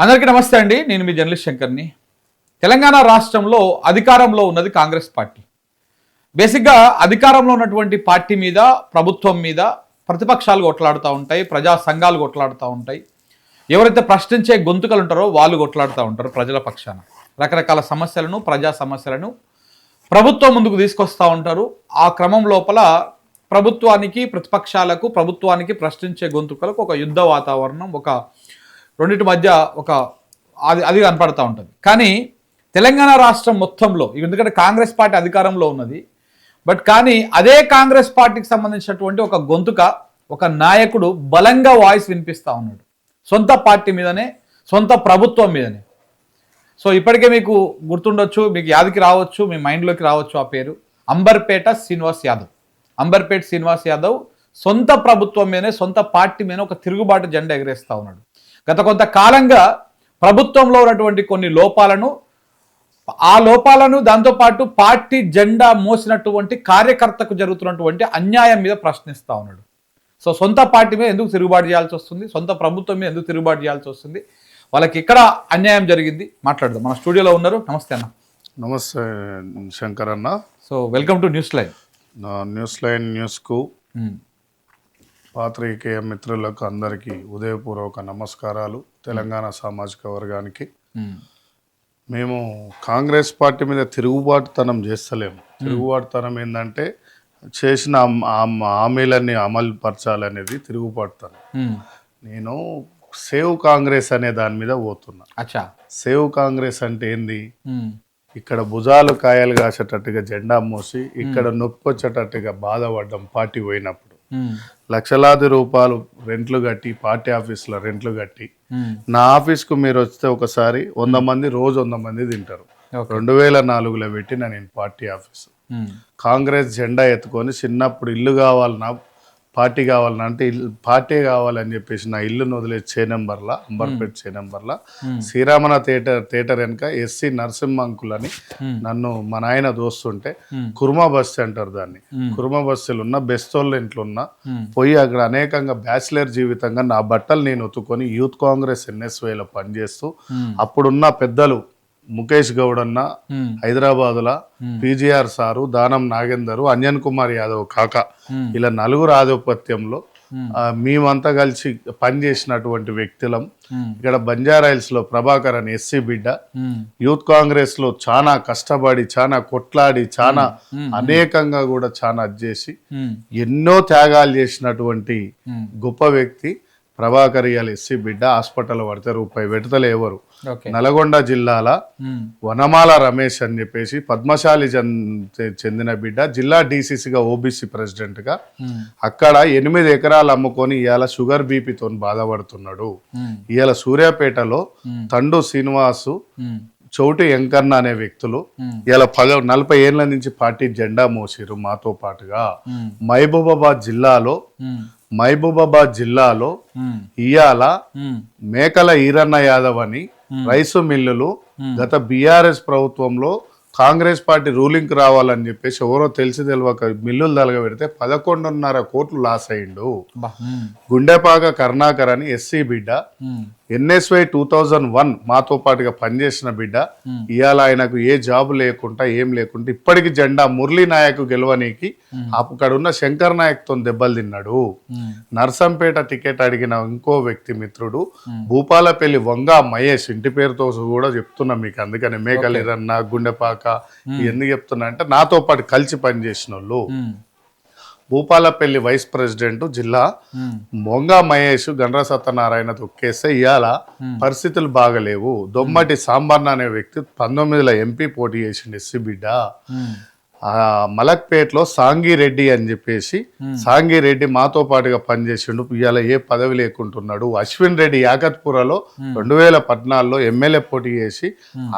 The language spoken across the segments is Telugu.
అందరికీ నమస్తే అండి. నేను మీ జర్నలిస్ట్ శంకర్ని. తెలంగాణ రాష్ట్రంలో అధికారంలో ఉన్నది కాంగ్రెస్ పార్టీ. బేసిక్గా అధికారంలో ఉన్నటువంటి పార్టీ మీద, ప్రభుత్వం మీద ప్రతిపక్షాలు కొట్లాడుతూ ఉంటాయి, ప్రజా సంఘాలు కొట్లాడుతూ ఉంటాయి. ఎవరైతే ప్రశ్నించే గొంతుకలు ఉంటారో వాళ్ళు కొట్లాడుతూ ఉంటారు ప్రజల పక్షాన. రకరకాల సమస్యలను, ప్రజా సమస్యలను ప్రభుత్వం ముందుకు తీసుకొస్తూ ఉంటారు. ఆ క్రమం లోపల ప్రభుత్వానికి, ప్రతిపక్షాలకు, ప్రభుత్వానికి ప్రశ్నించే గొంతుకలకు ఒక యుద్ధ వాతావరణం, ఒక రెండింటి మధ్య ఒక అది కనపడతా ఉంటుంది. కానీ తెలంగాణ రాష్ట్రం మొత్తంలో, ఎందుకంటే కాంగ్రెస్ పార్టీ అధికారంలో ఉన్నది, కానీ అదే కాంగ్రెస్ పార్టీకి సంబంధించినటువంటి ఒక గొంతుక, ఒక నాయకుడు బలంగా వాయిస్ వినిపిస్తూ ఉన్నాడు. సొంత పార్టీ మీదనే, సొంత ప్రభుత్వం మీదనే. సో ఇప్పటికే మీకు గుర్తుండొచ్చు, మీకు యాదికి రావచ్చు, మీ మైండ్లోకి రావచ్చు ఆ పేరు, అంబర్పేట శ్రీనివాస్ యాదవ్. అంబర్పేట శ్రీనివాస్ యాదవ్ సొంత ప్రభుత్వం మీదనే, సొంత పార్టీ మీద ఒక తిరుగుబాటు జెండా ఎగరేస్తూ ఉన్నాడు. గత కొంతకాలంగా ప్రభుత్వంలో ఉన్నటువంటి కొన్ని లోపాలను దాంతోపాటు పార్టీ జెండా మోసినటువంటి కార్యకర్తకు జరుగుతున్నటువంటి అన్యాయం మీద ప్రశ్నిస్తూ ఉన్నాడు. సో సొంత పార్టీ మీద ఎందుకు తిరుగుబాటు చేయాల్సి వస్తుంది, సొంత ప్రభుత్వం మీద ఎందుకు తిరుగుబాటు చేయాల్సి వస్తుంది, వాళ్ళకి ఎక్కడ అన్యాయం జరిగింది మాట్లాడదాం. మన స్టూడియోలో ఉన్నారు. నమస్తే అన్న. నమస్తే శంకర్ అన్న. So welcome to news line. News line న్యూస్కు పాత్రికేయ మిత్రులకు అందరికీ ఉదయపూర్వక నమస్కారాలు. తెలంగాణ సామాజిక వర్గానికి మేము కాంగ్రెస్ పార్టీ మీద తిరుగుబాటుతనం చేస్తలేము. తిరుగుబాటుతనం ఏంటంటే చేసిన హామీలన్నీ అమలు పరచాలనేది తిరుగుబాటుతనం. నేను సేవ్ కాంగ్రెస్ అనే దాని మీద పోతున్నా. సేవ్ కాంగ్రెస్ అంటే ఏంది? ఇక్కడ భుజాలు కాయలు కాసేటట్టుగా జెండా మోసి, ఇక్కడ నొప్పి వచ్చేటట్టుగా బాధపడ్డం పార్టీ పోయినప్పుడు. లక్షలాది రూపాయలు రెంట్లు కట్టి, పార్టీ ఆఫీసులో రెంట్లు కట్టి, నా ఆఫీస్కు మీరు వస్తే ఒకసారి 100 మంది, రోజు 100 మంది తింటారు. 2004లో పెట్టిన నేను పార్టీ ఆఫీసు. కాంగ్రెస్ జెండా ఎత్తుకొని చిన్నప్పుడు ఇల్లు కావాలన్నా, పార్టీ కావాలన్నా అంటే పార్టీ కావాలని చెప్పేసి నా ఇల్లును వదిలే చేనంబర్లా, అంబర్పేట చేనంబర్లా శ్రీరామన థియేటర్ వెనక ఎస్సీ నరసింహ అంకుల్ అని నన్ను మా నాయన దోస్తుంటే, కుర్మా బస్సు అంటారు దాన్ని, కుర్మా బస్సులు ఉన్న బెస్తోళ్ళ ఇంట్లో ఉన్న పోయి అక్కడ అనేకంగా బ్యాచిలర్ జీవితంగా నా బట్టలు నేను ఉతుకొని యూత్ కాంగ్రెస్ ఎన్ఎస్వైలో పనిచేస్తూ, అప్పుడున్న పెద్దలు ముఖేష్ గౌడ్ అన్న హైదరాబాదుల, పీజీఆర్ సారు, దానం నాగేందరు, అంజన్ కుమార్ యాదవ్ కాక, ఇలా నలుగురు ఆధిపత్యంలో మేమంతా కలిసి పనిచేసినటువంటి వ్యక్తులం. ఇక్కడ బంజారాయిల్స్ లో ప్రభాకర్ అని ఎస్సీ బిడ్డ, యూత్ కాంగ్రెస్ లో చాలా కష్టపడి, చాలా కొట్లాడి, చాలా అనేకంగా కూడా చాలా చేసి ఎన్నో త్యాగాలు చేసినటువంటి గొప్ప వ్యక్తి ప్రభాకర్. ఇయాల ఎస్సీ బిడ్డ హాస్పిటల్ పడితే రూపాయి వెడతలు ఎవరు. నల్గొండ జిల్లాల వనమాల రమేష్ అని చెప్పేసి పద్మశాలి చెందిన బిడ్డ, జిల్లా డీసీసీగా ఓబీసీ ప్రెసిడెంట్ గా అక్కడ 8 ఎకరాలు అమ్ముకొని ఇవాళ షుగర్ బీపీతో బాధపడుతున్నాడు. ఇవాళ సూర్యాపేటలో తండు శ్రీనివాసు, చౌటి వెంకన్న అనే వ్యక్తులు ఇలా 40 ఏళ్ల నుంచి పార్టీ జెండా మోసిరు మాతో పాటుగా. మహబూబాబాద్ జిల్లాలో ఇయాల మేకల ఈరన్న యాదవ్ అని రైసు మిల్లులు గత బీఆర్ఎస్ ప్రభుత్వంలో కాంగ్రెస్ పార్టీ రూలింగ్ రావాలని చెప్పేసి ఎవరో తెలియక మిల్లులు తలగబెడితే 11.5 కోట్లు లాస్ అయ్యిండు. గుండెపాక కరుణాకర్ అని ఎస్సీ బిడ్డ, ఎన్ఎస్వై 2001 మాతో పాటుగా పనిచేసిన బిడ్డ, ఇవాళ ఆయనకు ఏ జాబ్ లేకుండా ఏం లేకుండా ఇప్పటికి జెండా మురళీ నాయక్ గెలవనీకి అక్కడ ఉన్న శంకర్ నాయక్ తో దెబ్బలు తిన్నాడు. నర్సంపేట టికెట్ అడిగిన ఇంకో వ్యక్తి మిత్రుడు భూపాలపల్లి వంగా మహేష్, ఇంటి పేరుతో కూడా చెప్తున్నా మీకు, అందుకని మేకలేరన్న, గుండెపాక ఎందుకు చెప్తున్నా అంటే నాతో పాటు కలిసి పనిచేసిన వాళ్ళు. భూపాలపల్లి వైస్ ప్రెసిడెంట్ జిల్లా మొంగా మహేష్ గండ్ర సత్యనారాయణ తొక్కేస్తే ఇవాళ పరిస్థితులు బాగలేవు. దొమ్మటి సాంబన్న అనే వ్యక్తి 19లో ఎంపీ పోటీ చేసిండు ఎస్సీ బిడ్డ. మలక్పేటలో సాంగిరెడ్డి అని చెప్పేసి, సాంగిరెడ్డి మాతో పాటుగా పనిచేసిండు, ఇవాళ ఏ పదవి లేకుంటున్నాడు. అశ్విన్ రెడ్డి యాకత్పురలో 2014లో ఎమ్మెల్యే పోటీ చేసి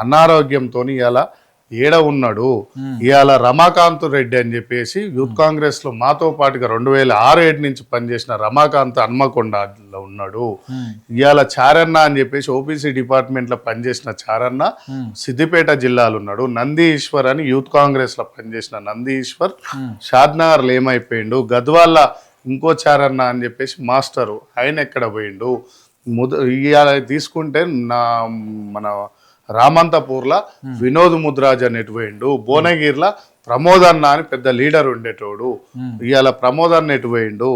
అనారోగ్యంతో ఇవాళ ఏడ ఉన్నాడు. ఇవాళ రమాకాంత్ రెడ్డి అని చెప్పేసి యూత్ కాంగ్రెస్ లో మాతో పాటుగా 2006 నుంచి పనిచేసిన రమాకాంత్ హన్మకొండలో ఉన్నాడు. ఇవాళ చారన్న అని చెప్పేసి ఓబీసీ డిపార్ట్మెంట్ లో పనిచేసిన చారన్న సిద్దిపేట జిల్లాలో ఉన్నాడు. నంది ఈశ్వర్ అని యూత్ కాంగ్రెస్ లో పనిచేసిన నంది ఈశ్వర్ షాద్నగర్ లో ఏమైపోయిండు. గద్వాల ఇంకో చారన్న అని చెప్పేసి మాస్టరు, ఆయన ఎక్కడ పోయిండు. ఇవాళ తీసుకుంటే మన రామంతపూర్లో వినోద్ ముద్రాజ్ అనేటి పోయిండు, భువనగిరిలో ప్రమోద్ అన్న అని పెద్ద లీడర్ ఉండేటోడు, ఇవాళ ప్రమోద్ అన్న ఎటు పోయిండు,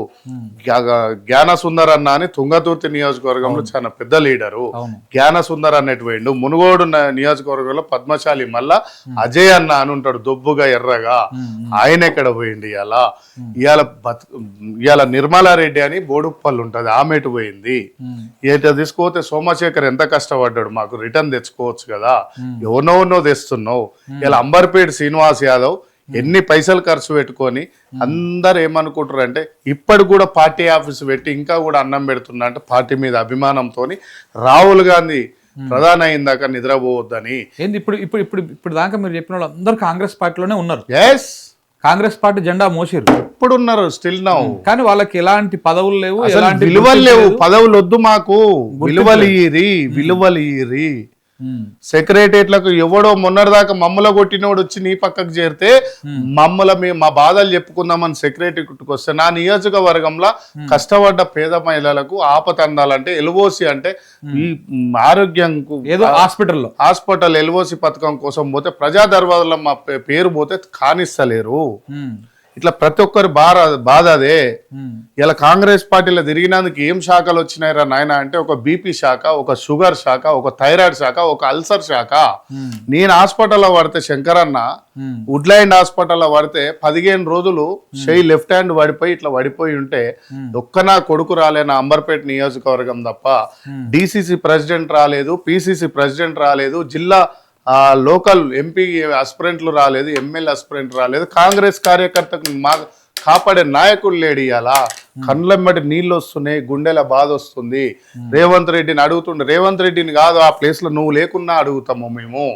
జ్ఞాన సుందర్ అన్న అని తుంగతుర్తి నియోజకవర్గంలో చాలా పెద్ద లీడరు, జ్ఞాన సుందర్ అన్న ఎటు పోయిండు, మునుగోడు నియోజకవర్గంలో పద్మశాలి మళ్ళా అజయ్ అన్న అని ఉంటాడు దొబ్బుగా ఎర్రగా, ఆయన ఎక్కడ పోయిండు ఇవాళ నిర్మలారెడ్డి అని బోడుప్పల్ ఉంటది ఆమె ఎటు పోయింది, ఇట తీసుకుపోతే సోమశేఖర్ ఎంత కష్టపడ్డాడు, మాకు రిటర్న్ తెచ్చుకోవచ్చు కదా, ఎవరినో తెస్తున్నావు, ఇలా అంబర్పేట శ్రీనివాస్ యాదవ్ ఎన్ని పైసలు ఖర్చు పెట్టుకొని అందరు ఏమనుకుంటారు అంటే ఇప్పటి కూడా పార్టీ ఆఫీస్ పెట్టి ఇంకా కూడా అన్నం పెడుతున్నా అంటే పార్టీ మీద అభిమానంతో రాహుల్ గాంధీ ప్రధాని అయిందాక నిద్రపోవద్దని. ఏంది ఇప్పుడు ఇప్పుడు ఇప్పుడు ఇప్పుడు దాకా మీరు చెప్పిన వాళ్ళు అందరూ కాంగ్రెస్ పార్టీలోనే ఉన్నారు. ఎస్, కాంగ్రెస్ పార్టీ జెండా మోసిరు, ఇప్పుడు ఉన్నారు స్టిల్ నౌ, కానీ వాళ్ళకి ఎలాంటి పదవులు లేవు, ఎలాంటి విలువలు లేవు. పదవులు వద్దు మాకు, విలువలు ఇయ్యి. సెక్రటరియట్లకు ఎవడో మొన్నటిదాకా మమ్మల కొట్టినోడు వచ్చి నీ పక్కకు చేరితే మా బాధలు చెప్పుకుందామని సెక్రటరీకి వస్తే నా నియోజకవర్గంలో కష్టపడ్డ పేద మహిళలకు ఆపత అందాలంటే ఎల్ఓసి అంటే ఈ ఆరోగ్యం ఏదో హాస్పిటల్ ఎల్ఓసి పథకం కోసం పోతే ప్రజా దర్బార్లో మా పేరు పోతే కానిస్తలేరు. ఇట్లా ప్రతి ఒక్కరి బాధ అదే. ఇలా కాంగ్రెస్ పార్టీలో తిరిగినందుకు ఏం శాఖలు వచ్చినాయిరా నాయన అంటే ఒక బీపీ శాఖ, ఒక షుగర్ శాఖ, ఒక థైరాయిడ్ శాఖ, ఒక అల్సర్ శాఖ. నేను హాస్పిటల్లో పడితే శంకరన్న వుడ్లైండ్ హాస్పిటల్లో పడితే 15 రోజులు చెయ్యి లెఫ్ట్ హ్యాండ్ పడిపోయి ఇట్లా పడిపోయి ఉంటే ఒక్క నా కొడుకు రాలేనా అంబర్పేట నియోజకవర్గం తప్ప, డిసిసి ప్రెసిడెంట్ రాలేదు, పిసిసి ప్రెసిడెంట్ రాలేదు, జిల్లా లోకల్ ఎంపీ అస్పిరెంట్లు రాలేదు, ఎమ్మెల్యే అస్పిరెంట్ రాలేదు, కాంగ్రెస్ కార్యకర్తకు మా కాపాడే నాయకులు లేడు. ఇలా కళ్ళెమ్మటి నీళ్ళు వస్తున్నాయి, గుండెల బాధ వస్తుంది. రేవంత్ రెడ్డిని అడుగుతుండే, రేవంత్ రెడ్డిని కాదు ఆ ప్లేస్ లో నువ్వు లేకున్నా అడుగుతాము మేము.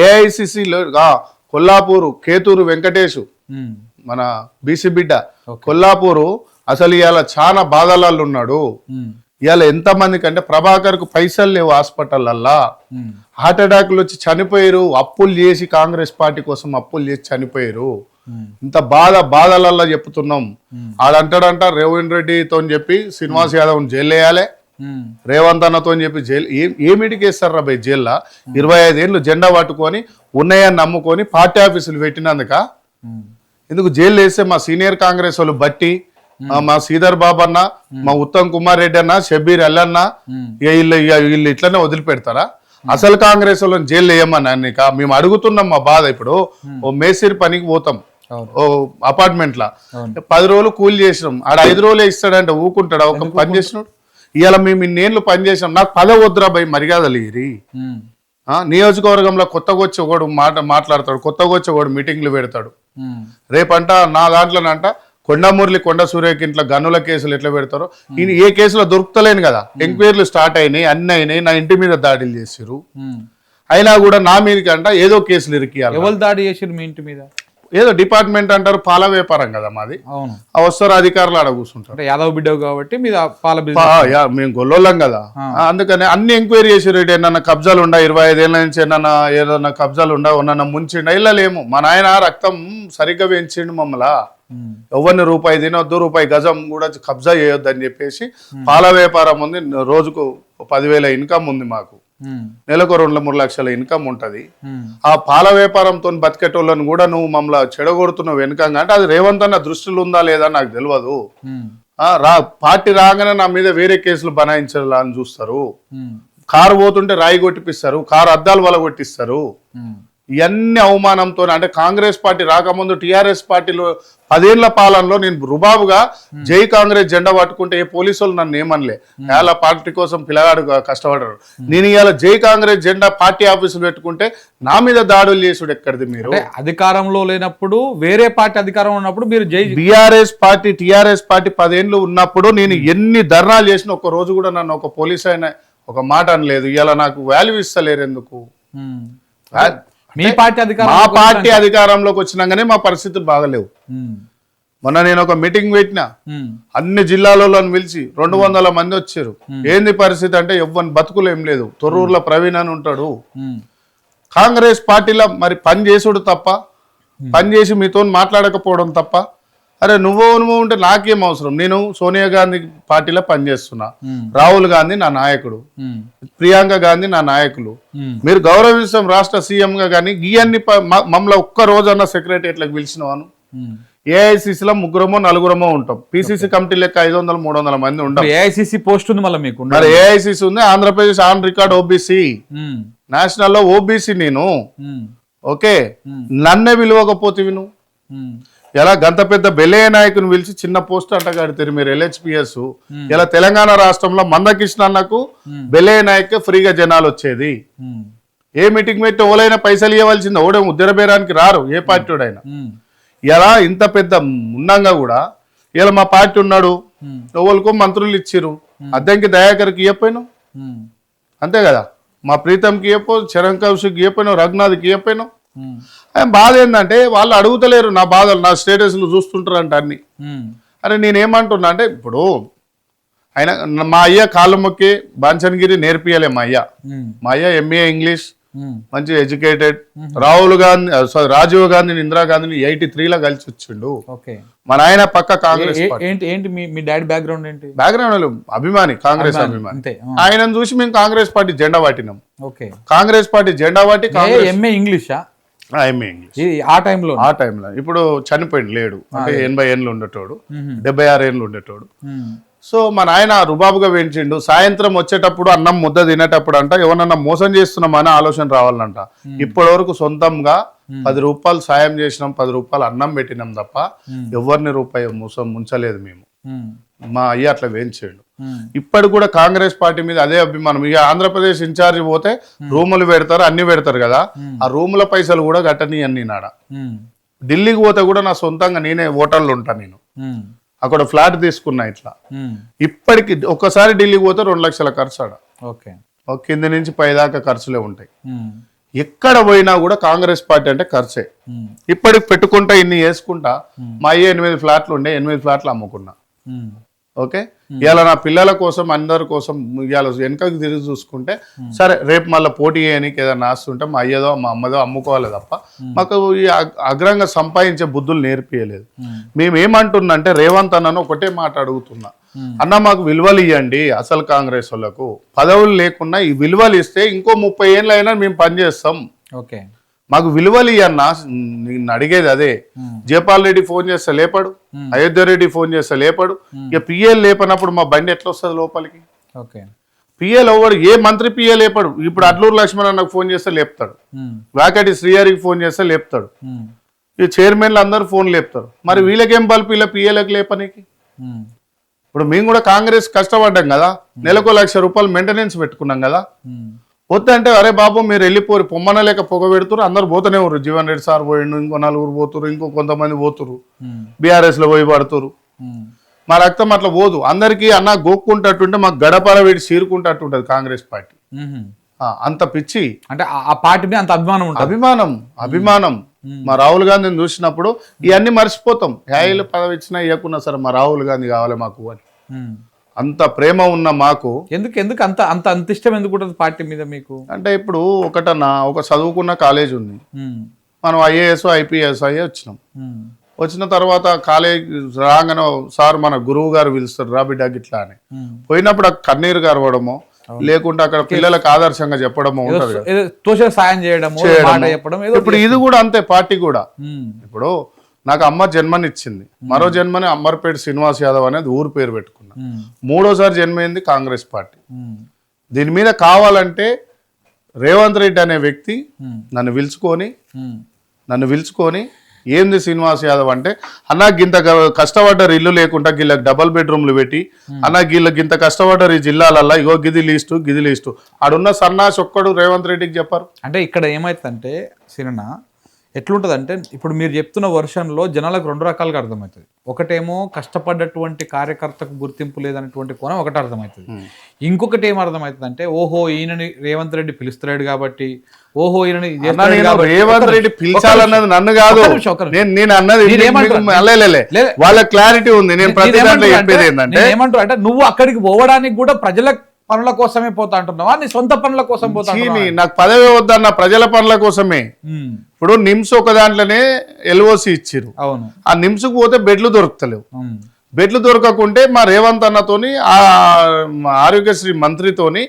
ఏఐసిసిలో కొల్లాపూరు కేతూరు వెంకటేష్ మన బీసీ బిడ్డ కొల్లాపూరు అసలు ఇవాళ చాలా బాధలలో ఉన్నాడు. ఇవాళ ఎంతమందికి అంటే ప్రభాకర్ కు పైసలు లేవు హాస్పిటల్లల్లా, హార్ట్ అటాక్లు వచ్చి చనిపోయారు, అప్పులు చేసి కాంగ్రెస్ పార్టీ కోసం అప్పులు చేసి చనిపోయారు. ఇంత బాధలల్లా చెప్తున్నాం. ఆడంటాడంట రేవంత్ రెడ్డితో చెప్పి శ్రీనివాస్ యాదవ్ జైలు వేయాలి, రేవంత్ అన్నతో చెప్పి జైలు ఏమిటికి వేస్తారా బై జైల్లో 25 ఏళ్ళు జెండా పట్టుకొని ఉన్నాయని నమ్ముకొని పార్టీ ఆఫీసులు పెట్టినందుక ఎందుకు జైలు వేస్తే మా సీనియర్ కాంగ్రెస్ వాళ్ళు బట్టి మా శ్రీధర్ బాబు అన్న, మా ఉత్తమ్ కుమార్ రెడ్డి అన్న, షబీర్ అల్లన్న వీళ్ళు ఇట్లనే వదిలిపెడతారా? అసలు కాంగ్రెస్ వాళ్ళని జైలు వేయమని మేము అడుగుతున్నాం. మా బాధ ఇప్పుడు ఓ మేసిరి పనికి పోతాం ఓ అపార్ట్మెంట్ లా 10 రోజులు కూలి చేసినాం, ఆడ 5 రోజులే ఇస్తాడంటే ఊకుంటాడా? ఒక పని చేసినాడు. ఇవాళ మేము ఇన్నేళ్ళు పని చేసినాం, నాకు పదవి వద్దురా భయ్, మర్యాదలు ఇరి. నియోజకవర్గంలో కొత్తగా వచ్చి ఒకడు మాట్లాడతాడు, కొత్తగా వచ్చి ఒకడు మీటింగ్లు పెడతాడు. రేపంట నా దాంట్లోనంట కొండమురళి కొండ సూర్యకి ఇంట్లో గనుల కేసులు ఎట్లా పెడతారో ఈయన ఏ కేసులో దొరుకుతలేను కదా, ఎంక్వైరీలు స్టార్ట్ అయినాయి, అన్ని అయినాయి, నా ఇంటి మీద దాడులు చేసిరు, అయినా కూడా నా మీదకి అంట ఏదో కేసులు ఇరికియాలి. ఎవరు దాడి చేసిరు మీ ఇంటి మీద? ఏదో డిపార్ట్మెంట్ అంటారు, పాల వ్యాపారం కదా మాది, వస్తారు అధికారులు ఆడ కూర్చుంటారు. యాదవ్ బిడ్డ కాబట్టి మేము గొల్లోళ్ళం కదా, అందుకని అన్ని ఎంక్వైరీ చేసిరు. ఏమన్నా కబ్జాలు ఉండా 25 ఏళ్ళ నుంచి ఏదన్నా కబ్జాలు ఉండా ఉన్న ముంచిండ ఇలా లేము. మా నాయన రక్తం సరిగ్గా పెంచిండు మమ్మల్ని, ఎవరిని రూపాయి తినొద్దు, రూపాయి గజం కూడా కబ్జా చేయొద్దు అని చెప్పేసి పాల వ్యాపారం ఉంది, రోజుకు 10,000 ఇన్కమ్ ఉంది మాకు, నెలకు 2-3 లక్షల ఇన్కమ్ ఉంటది. ఆ పాల వ్యాపారంతో బతికేటోళ్ళని కూడా నువ్వు మమ్మల్ని చెడగొడుతున్నావు వెనుకంగా అంటే అది రేవంత్ అన్న దృష్టిలో ఉందా లేదా నాకు తెలియదు. పార్టీ రాగానే నా మీద వేరే కేసులు బనాయించాలని చూస్తారు, కారు పోతుంటే రాయి కొట్టిపిస్తారు, కారు అద్దాలు వల కొట్టిస్తారు. ఇవన్నీ అవమానంతో అంటే కాంగ్రెస్ పార్టీ రాకముందు టీఆర్ఎస్ పార్టీలో 10 ఏళ్ల పాలనలో నేను రుబాబుగా జై కాంగ్రెస్ జెండా పట్టుకుంటే ఏ పోలీసు వాళ్ళు నన్ను ఏమనలే, ఇవాళ పార్టీ కోసం పిల్లగాడు కష్టపడ్డాడు. నేను ఇవాళ జై కాంగ్రెస్ జెండా పార్టీ ఆఫీసులు పెట్టుకుంటే నా మీద దాడులు చేసుడు ఎక్కడిది? మీరు అధికారంలో లేనప్పుడు వేరే పార్టీ అధికారం ఉన్నప్పుడు మీరు జై టీఆర్ఎస్ పార్టీ 10 ఏళ్ళు ఉన్నప్పుడు నేను ఎన్ని ధర్నాలు చేసిన ఒక్క రోజు కూడా నన్ను ఒక పోలీస్ అయినా ఒక మాట అనలేదు. ఇవాళ నాకు వాల్యూ ఇస్తలేరు ఎందుకు? మా పార్టీ అధికారంలోకి వచ్చినాకనే మా పరిస్థితులు బాగలేవు. మొన్న నేను ఒక మీటింగ్ పెట్టినా, అన్ని జిల్లాలలో పిలిచి 200 మంది వచ్చారు. ఏంది పరిస్థితి అంటే ఎవ్వని బతుకులు ఏం లేదు. తొర్రూరులో ప్రవీణ్ అని ఉంటాడు. కాంగ్రెస్ పార్టీలో మరి పని చేసుడు తప్ప, పని చేసి మీతో మాట్లాడకపోవడం తప్ప అరే నువ్వు ఉంటే నాకేం అవసరం, నేను సోనియా గాంధీ పార్టీలో పనిచేస్తున్నా, రాహుల్ గాంధీ నా నాయకుడు, ప్రియాంక గాంధీ నా నాయకులు, మీరు గౌరవిస్తాం రాష్ట్ర సీఎంగా, కానీ ఇవన్నీ మమ్మల్ని ఒక్క రోజన్నా సెక్రటరియట్లకు పిలిచినవాను. ఏఐసిసిలో 3-4 ఉంటాం, పిసిసి కమిటీ లెక్క 500-300 మంది ఉంటాం. ఏఐసిసి పోస్ట్ ఉంది మళ్ళీ మీకు? మరి ఏఐసిసి ఉంది, Andhra Pradesh on record OBC, national లో ఓబీసీ నేను. ఓకే, నన్నే విలువకపోతే నువ్వు ఎలా గంత పెద్ద బెల్లయ్య నాయకుని పిలిచి చిన్న పోస్ట్ అంట కడతారు మీరు ఎల్హెచ్పిఎస్. ఇలా తెలంగాణ రాష్ట్రంలో మందకృష్ణ అన్నకు బెల్లయ్య నాయక్ ఫ్రీగా జనాలు వచ్చేది. ఏ మీటింగ్ పెట్టి ఓలైనా పైసలు ఇవ్వాల్సింది, ఓడే ఉద్దరబేరానికి రారు ఏ పార్టీ వాడైనా. ఇలా ఇంత పెద్ద ఉన్నాగా కూడా ఇలా మా పార్టీ ఉన్నాడు, ఎవరికో మంత్రులు ఇచ్చిర్రు, అద్దంకి దయాకర్కి ఇవ్వపోయినావు అంతే కదా, మా ప్రీతంకి ఇవ్వపోయి, చరణ్ కౌశిక్ ఇవ్వపోయినావు, రఘునాథ్కి ఇవ్వపోయినావు. బాధ ఏంటంటే వాళ్ళు అడుగుతలేరు నా బాధలు, నా స్టేటస్లు చూస్తుంటారంట అన్ని. అరే నేనేమంటున్నా అంటే, ఇప్పుడు ఆయన మా అయ్య కాళ్ళు మొక్కి బాంచన్గిరి నేర్పియలే మా అయ్య ఎంఏ ఇంగ్లీష్, మంచి ఎడ్యుకేటెడ్. రాజీవ్ గాంధీని ఇందిరాగాంధీని 83లో కలిసి వచ్చిండు. మా నాయన పక్క కాంగ్రెస్. ఏంటి మీ డాడీ బ్యాక్గ్రౌండ్ ఏంటి? బ్యాక్గ్రౌండ్ అభిమాని, కాంగ్రెస్ అభిమాని. ఆయనను చూసి మేము కాంగ్రెస్ పార్టీ జెండా పట్టినాం. కాంగ్రెస్ పార్టీ జెండా పట్టి ఎంఏ ఇంగ్లీషా? ఎంఏ ఇంగ్లీష్ ఆ టైంలో. ఇప్పుడు చనిపోయింది లేడు, అంటే 80 ఏళ్ళు ఉండేటోడు, 76 ఏళ్ళు ఉండేటోడు. సో మా నాయన రుబాబుగా పెంచిండు. సాయంత్రం వచ్చేటప్పుడు అన్నం ముద్ద తినేటప్పుడు అంట ఎవరన్నా మోసం చేస్తున్నామని ఆలోచన రావాలంట. ఇప్పటి వరకు సొంతంగా 10 రూపాయలు సాయం చేసినాం, 10 రూపాయలు అన్నం పెట్టినాం తప్ప ఎవరిని రూపాయి మోసం ముంచలేదు మేము. మా అయ్య అట్లా వేయించాడు. ఇప్పటి కూడా కాంగ్రెస్ పార్టీ మీద అదే అభిమానం. ఇక ఆంధ్రప్రదేశ్ ఇన్ఛార్జి పోతే రూములు పెడతారు, అన్ని పెడతారు కదా, ఆ రూముల పైసలు కూడా కట్టని అన్ని నాడ. ఢిల్లీకి పోతే కూడా నా సొంతంగా నేనే హోటల్లో ఉంటా, నేను అక్కడ ఫ్లాట్ తీసుకున్నా ఇట్లా. ఇప్పటికి ఒక్కసారి ఢిల్లీకి పోతే 2 లక్షల ఖర్చు ఆడ. కింద నుంచి పై దాకా ఖర్చులే ఉంటాయి. ఎక్కడ పోయినా కూడా కాంగ్రెస్ పార్టీ అంటే ఖర్చే. ఇప్పటికి పెట్టుకుంటా ఇన్ని వేసుకుంటా. మా అయ్యే 8 ఫ్లాట్లు ఉండే, 8 ఫ్లాట్లు అమ్ముకున్నా. ఓకే, ఇవాళ నా పిల్లల కోసం అందరి కోసం ఇవాళ వెనకకి తిరిగి చూసుకుంటే సరే రేపు మళ్ళీ పోటీ చేయడానికి ఏదైనా ఆస్తుంటే మా అయ్యదో మా అమ్మదో అమ్ముకోవాలి తప్ప మాకు ఈ అగ్రంగా సంపాదించే బుద్ధులు నేర్పియలేదు. మేము ఏమంటున్నా అంటే రేవంత్ అన్నను ఒకటే మాట అడుగుతున్నా, అన్న మాకు విలువలు ఇవ్వండి. అసలు కాంగ్రెస్ వాళ్ళకు పదవులు లేకున్నా ఈ విలువలు ఇస్తే ఇంకో 30 ఏళ్ళు అయినా మేము పనిచేస్తాం. ఓకే, మాకు విలువలు ఇవ్వన్న. నేను అడిగేది అదే. జయపాల్ రెడ్డి ఫోన్ చేస్తే లేపాడు, అయోధ్య రెడ్డి ఫోన్ చేస్తే లేపాడు. ఇక పిఎల్ లేపనప్పుడు మా బండి ఎట్లా వస్తుంది లోపలికి? పిఎల్ అవ్వడు, ఏ మంత్రి పిఎల్ లేపాడు. ఇప్పుడు అడ్లూరు లక్ష్మణ్ అన్నకు ఫోన్ చేస్తే లేపుతాడు, వాకటి శ్రీహరికి ఫోన్ చేస్తే లేపుతాడు, ఈ చైర్మన్లు అందరూ ఫోన్ లేపుతారు. మరి వీళ్ళకేం బల్పు ఇలా పిఎల్కి లేపనికి? ఇప్పుడు మేము కూడా కాంగ్రెస్ కష్టపడ్డాం కదా, నెలకు 1 లక్ష రూపాయలు మెయింటెనెన్స్ పెట్టుకున్నాం కదా. వద్దంటే అరే బాబు మీరు వెళ్ళిపోరు, పొమ్మన లేక పొగ పెడుతురు, అందరు పోతూనే ఉన్నారు. జీవన్ రెడ్డి సార్ పోయిండు, ఇంకో 4 పోతురు, ఇంకో కొంతమంది పోతురు, బీఆర్ఎస్ లో పోయి పడుతురు. మా రక్తం అట్లా పోదు. అందరికీ అన్న గోక్కుంటట్టుంటే మాకు గడపర వీడి చీరుకుంటట్టుంటది కాంగ్రెస్ పార్టీ. అంత పిచ్చి అంటే ఆ పార్టీ అంత అభిమానం. మా రాహుల్ గాంధీని చూసినప్పుడు ఇవన్నీ మర్చిపోతాం. హ్యాయిలు పదవి ఇచ్చినా ఇవ్వకున్నా సరే మా రాహుల్ గాంధీ కావాలి మాకు అని అంత ప్రేమ ఉన్న మాకు. ఎందుకు అంత అంత అంత ఇష్టం ఎందుకు ఉంటుంది పార్టీ మీద మీకు? అంటే ఇప్పుడు ఒకటన్నా ఒక చదువుకున్న కాలేజ్ ఉంది, మనం ఐఏఎస్ ఐపీఎస్ అయ్యే వచ్చిన తర్వాత కాలేజ్ రాగానే సార్ మన గురువు గారు పిలుస్తారు రా బిడ్డ గిట్లా అని. పోయినప్పుడు కన్నీరు గారవడమో లేకుంటే అక్కడ పిల్లలకు ఆదర్శంగా చెప్పడమో ఉంటుంది, సాయం చేయడం. ఇప్పుడు ఇది కూడా అంతే, పార్టీ కూడా. ఇప్పుడు నాకు అమ్మ జన్మనిచ్చింది, మరో జన్మని అమ్మర్పేట శ్రీనివాస్ యాదవ్ అనేది ఊరు పేరు పెట్టుకున్నా. 3వసారి జన్మైంది కాంగ్రెస్ పార్టీ. దీని మీద కావాలంటే రేవంత్ రెడ్డి అనే వ్యక్తి నన్ను పిలుచుకొని ఏంది శ్రీనివాస్ యాదవ్ అంటే, అన్న గింత కష్టపడ్డారు ఇల్లు లేకుండా గిళ్ళకి డబల్ బెడ్రూమ్లు పెట్టి, అన్న గిళ్ళకి గింత కష్టపడ్డారు ఈ జిల్లాలల్లో, ఇగో గిది లీస్టు ఆడున్న సన్నాసి ఒక్కడు రేవంత్ రెడ్డికి చెప్పారు. అంటే ఇక్కడ ఏమైతుందంటే సినిమా ఎట్లుంటుందంటే, ఇప్పుడు మీరు చెప్తున్న వర్షన్లో జనాలకు 2 రకాలుగా అర్థమవుతుంది. ఒకటేమో కష్టపడ్డటువంటి కార్యకర్తకు గుర్తింపు లేదనేటువంటి కోణం ఒకటి అర్థమవుతుంది. ఇంకొకటి ఏం అర్థమవుతుంది అంటే, ఓహో ఈయనని రేవంత్ రెడ్డి పిలుస్తున్నాడు కాబట్టి, ఓహో ఈయనని రేవంత్ రెడ్డి పిలిచాలన్నది నన్ను కాదు, నేను అన్నది వాళ్ళ క్లారిటీ ఉంది. నేను ప్రతి దాంట్లో చెప్పేది ఏంటంటే, ఏమంటారు అంటే నువ్వు అక్కడికి పోవడానికి కూడా పనుల కోసమే పోతా అంటున్నావా నీ సొంత పనుల కోసం పోతా చీని నాకు పదవి వద్దన్న ప్రజల పనుల కోసమే. ఇప్పుడు నిమ్స్ ఒక దాంట్లోనే ఎల్ఓసి ఇచ్చిరు, అవును ఆ నిమ్స్కు పోతే బెడ్లు దొరుకుతలేవు. బెడ్లు దొరకకుంటే మా రేవంత్ అన్నతోని ఆ ఆరోగ్యశ్రీ మంత్రితోని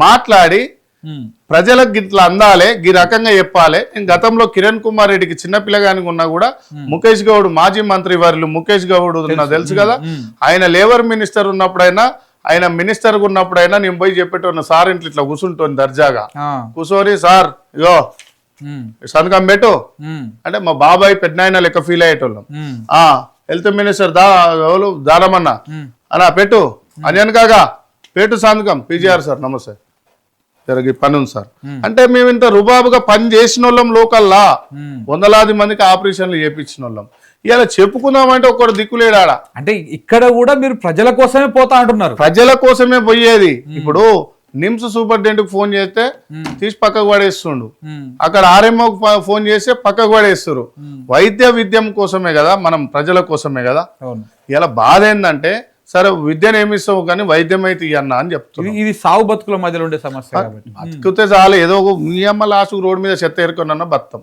మాట్లాడి ప్రజలకు గిట్లా అందాలే ఈ రకంగా చెప్పాలి. నేను గతంలో కిరణ్ కుమార్ రెడ్డికి చిన్నపిల్లగానికి ఉన్నా కూడా ముఖేష్ గౌడ్ మాజీ మంత్రి వారిలు ముఖేష్ గౌడ్ నాకు తెలుసు కదా, ఆయన లేబర్ మినిస్టర్ ఉన్నప్పుడైనా ఆయన మినిస్టర్ ఉన్నప్పుడైనా నేను పోయి చెప్పేటోన్న సార్ ఇంట్లో ఇట్లా కూర్చుంటోని దర్జాగా కూర్చొని సార్ ఇగో సంతకం పెట్టు అంటే మా బాబాయ్ పెద్దనాయన లెక్క ఫీల్ అయ్యేటోళ్ళం. హెల్త్ మినిస్టర్ దారమన్నా అన్నా పెట్టు అని కాగా పెట్టు సంతకం పీజీఆర్ సార్ నమస్తే జరిగి పని ఉంది సార్ అంటే మేము ఇంత రుబాబుగా పని చేసిన వాళ్ళం లోకల్లా వందలాది మందికి ఆపరేషన్లు చేపించిన వాళ్ళం. ఇలా చెప్పుకుందామంటే ఒక్కడు దిక్కులేడాడా. అంటే ఇక్కడ కూడా మీరు ప్రజల కోసమే పోతా అంటున్నారు. ప్రజల కోసమే పోయేది. ఇప్పుడు నిమ్స్ సూపరింటెండెంట్ ఫోన్ చేస్తే తీసి పక్కకు పడేస్తుండు, అక్కడ ఆర్ఎంఓకి ఫోన్ చేస్తే పక్కకు పడేస్తారు. వైద్య విద్యం కోసమే కదా, మనం ప్రజల కోసమే కదా. ఇలా బాధ ఏంటంటే సరే విద్యను ఏమిస్తావు కానీ వైద్యం అయితే ఇయ్యన్నా అని చెప్తున్నా. ఇది సాగు బతుకుల మధ్యలో ఉండే సమస్య. బతుకుతే చాలు, ఏదో మీ అమ్మ లాస్ట్ రోడ్ మీద చెత్త ఏరుకున్నా బతాం.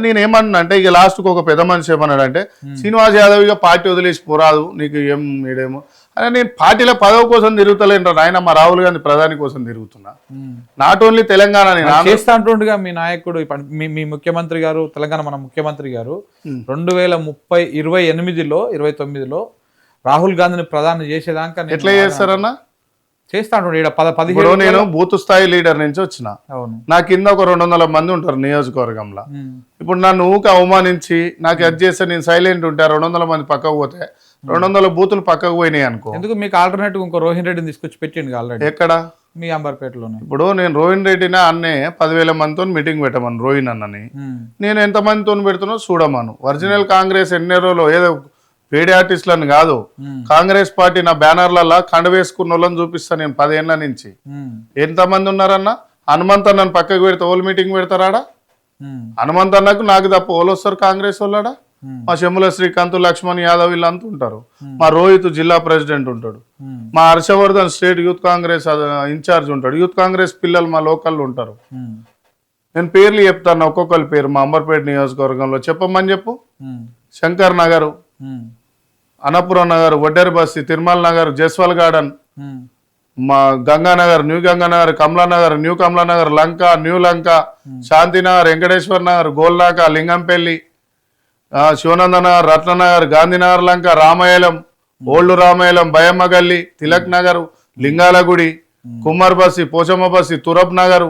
నేను ఏమన్నా అంటే ఇక లాస్ట్కి ఒక పెద్ద మనిషి ఏమన్నాడు అంటే శ్రీనివాస్ యాదవ్ ఇక పార్టీ వదిలేసి పోరాదు నీకు ఏం మీడేమో అని. నేను పార్టీలో పదవి కోసం తిరుగుతలేను నాయన, మా రాహుల్ గాంధీ ప్రధాని కోసం తిరుగుతున్నా. నాట్ ఓన్లీ తెలంగాణ చేస్తా అంటుండగా మీ నాయకుడు మీ ముఖ్యమంత్రి గారు, తెలంగాణ మన ముఖ్యమంత్రి గారు 2028లో రాహుల్ గాంధీని ప్రధాని చేసేదాకా ఎట్లా చేస్తారన్నా చేస్తా అంటుండే. నేను బూత్ స్థాయి లీడర్ నుంచి వచ్చిన, నా కింద ఒక 200 మంది ఉంటారు నియోజకవర్గంలో. ఇప్పుడు నన్ను ఊక అవమానించి నాకు అది చేస్తే నేను సైలెంట్ ఉంటే 200 మంది పక్కకు పోతే 200 బూతులు పక్కకు పోయినాయి అనుకో. ఎందుకు మీకు ఆల్టర్నేటివ్ ఇంకో రోహిన్ రెడ్డిని తీసుకొచ్చి పెట్టిండు ఆల్రెడీ. ఎక్కడ? మీ అంబర్పేటలోనే. ఇప్పుడు నేను రోహిన్ రెడ్డిని అన్నే 10,000 మందితో మీటింగ్ పెట్టమను రోహిన్ అన్నని. నేను ఎంత మందితో పెడుతున్నా చూడమను. ఒరిజినల్ కాంగ్రెస్ ఎన్ని రోజులు ఏదో పేడి ఆర్టిస్టులను కాదు, కాంగ్రెస్ పార్టీ నా బ్యానర్లలో కండ వేసుకున్న వాళ్ళని చూపిస్తాను నేను 10 ఏళ్ల నుంచి. ఎంతమంది ఉన్నారన్నా? హనుమంత్ అన్నను పక్కకు పెడితే ఓల్ మీటింగ్ పెడతారాడా? హనుమంత్ అన్నకు నాకు తప్ప ఓళ్ళు వస్తారు కాంగ్రెస్ వాళ్ళాడా? మా చెమ్ముల శ్రీకాంత్, లక్ష్మణ్ యాదవ్ వీళ్ళంతా ఉంటారు. మా రోహిత్ జిల్లా ప్రెసిడెంట్ ఉంటాడు. మా Harshavardhan state youth Congress incharge ఉంటాడు. యూత్ కాంగ్రెస్ పిల్లలు మా లోకల్లో ఉంటారు. నేను పేర్లు చెప్తాను ఒక్కొక్కరి పేరు. మా అంబర్పేట నియోజకవర్గంలో చెప్పమని చెప్పు. శంకర్ నగర్, అన్నపురం నగర్, వడ్డేరు బస్తి, తిరుమల నగర్, జస్వాల్ గార్డెన్, మా గంగానగర్, న్యూ గంగానగర్, కమలానగర్, న్యూ కమలానగర్, లంక, న్యూ లంక, శాంతినగర్, వెంకటేశ్వర నగర్, గోల్నాక, లింగంపల్లి, శివనందనగర్, రత్ననగర్, గాంధీనగర్ లంక, రామాయలం, ఓల్డ్ రామాయలం, బయమ్మ గల్లి, తిలక్ నగర్, లింగాలగుడి, కుమ్మర్ బస్సి, పోచమ్మ బస్సి, తురప్ నగర్,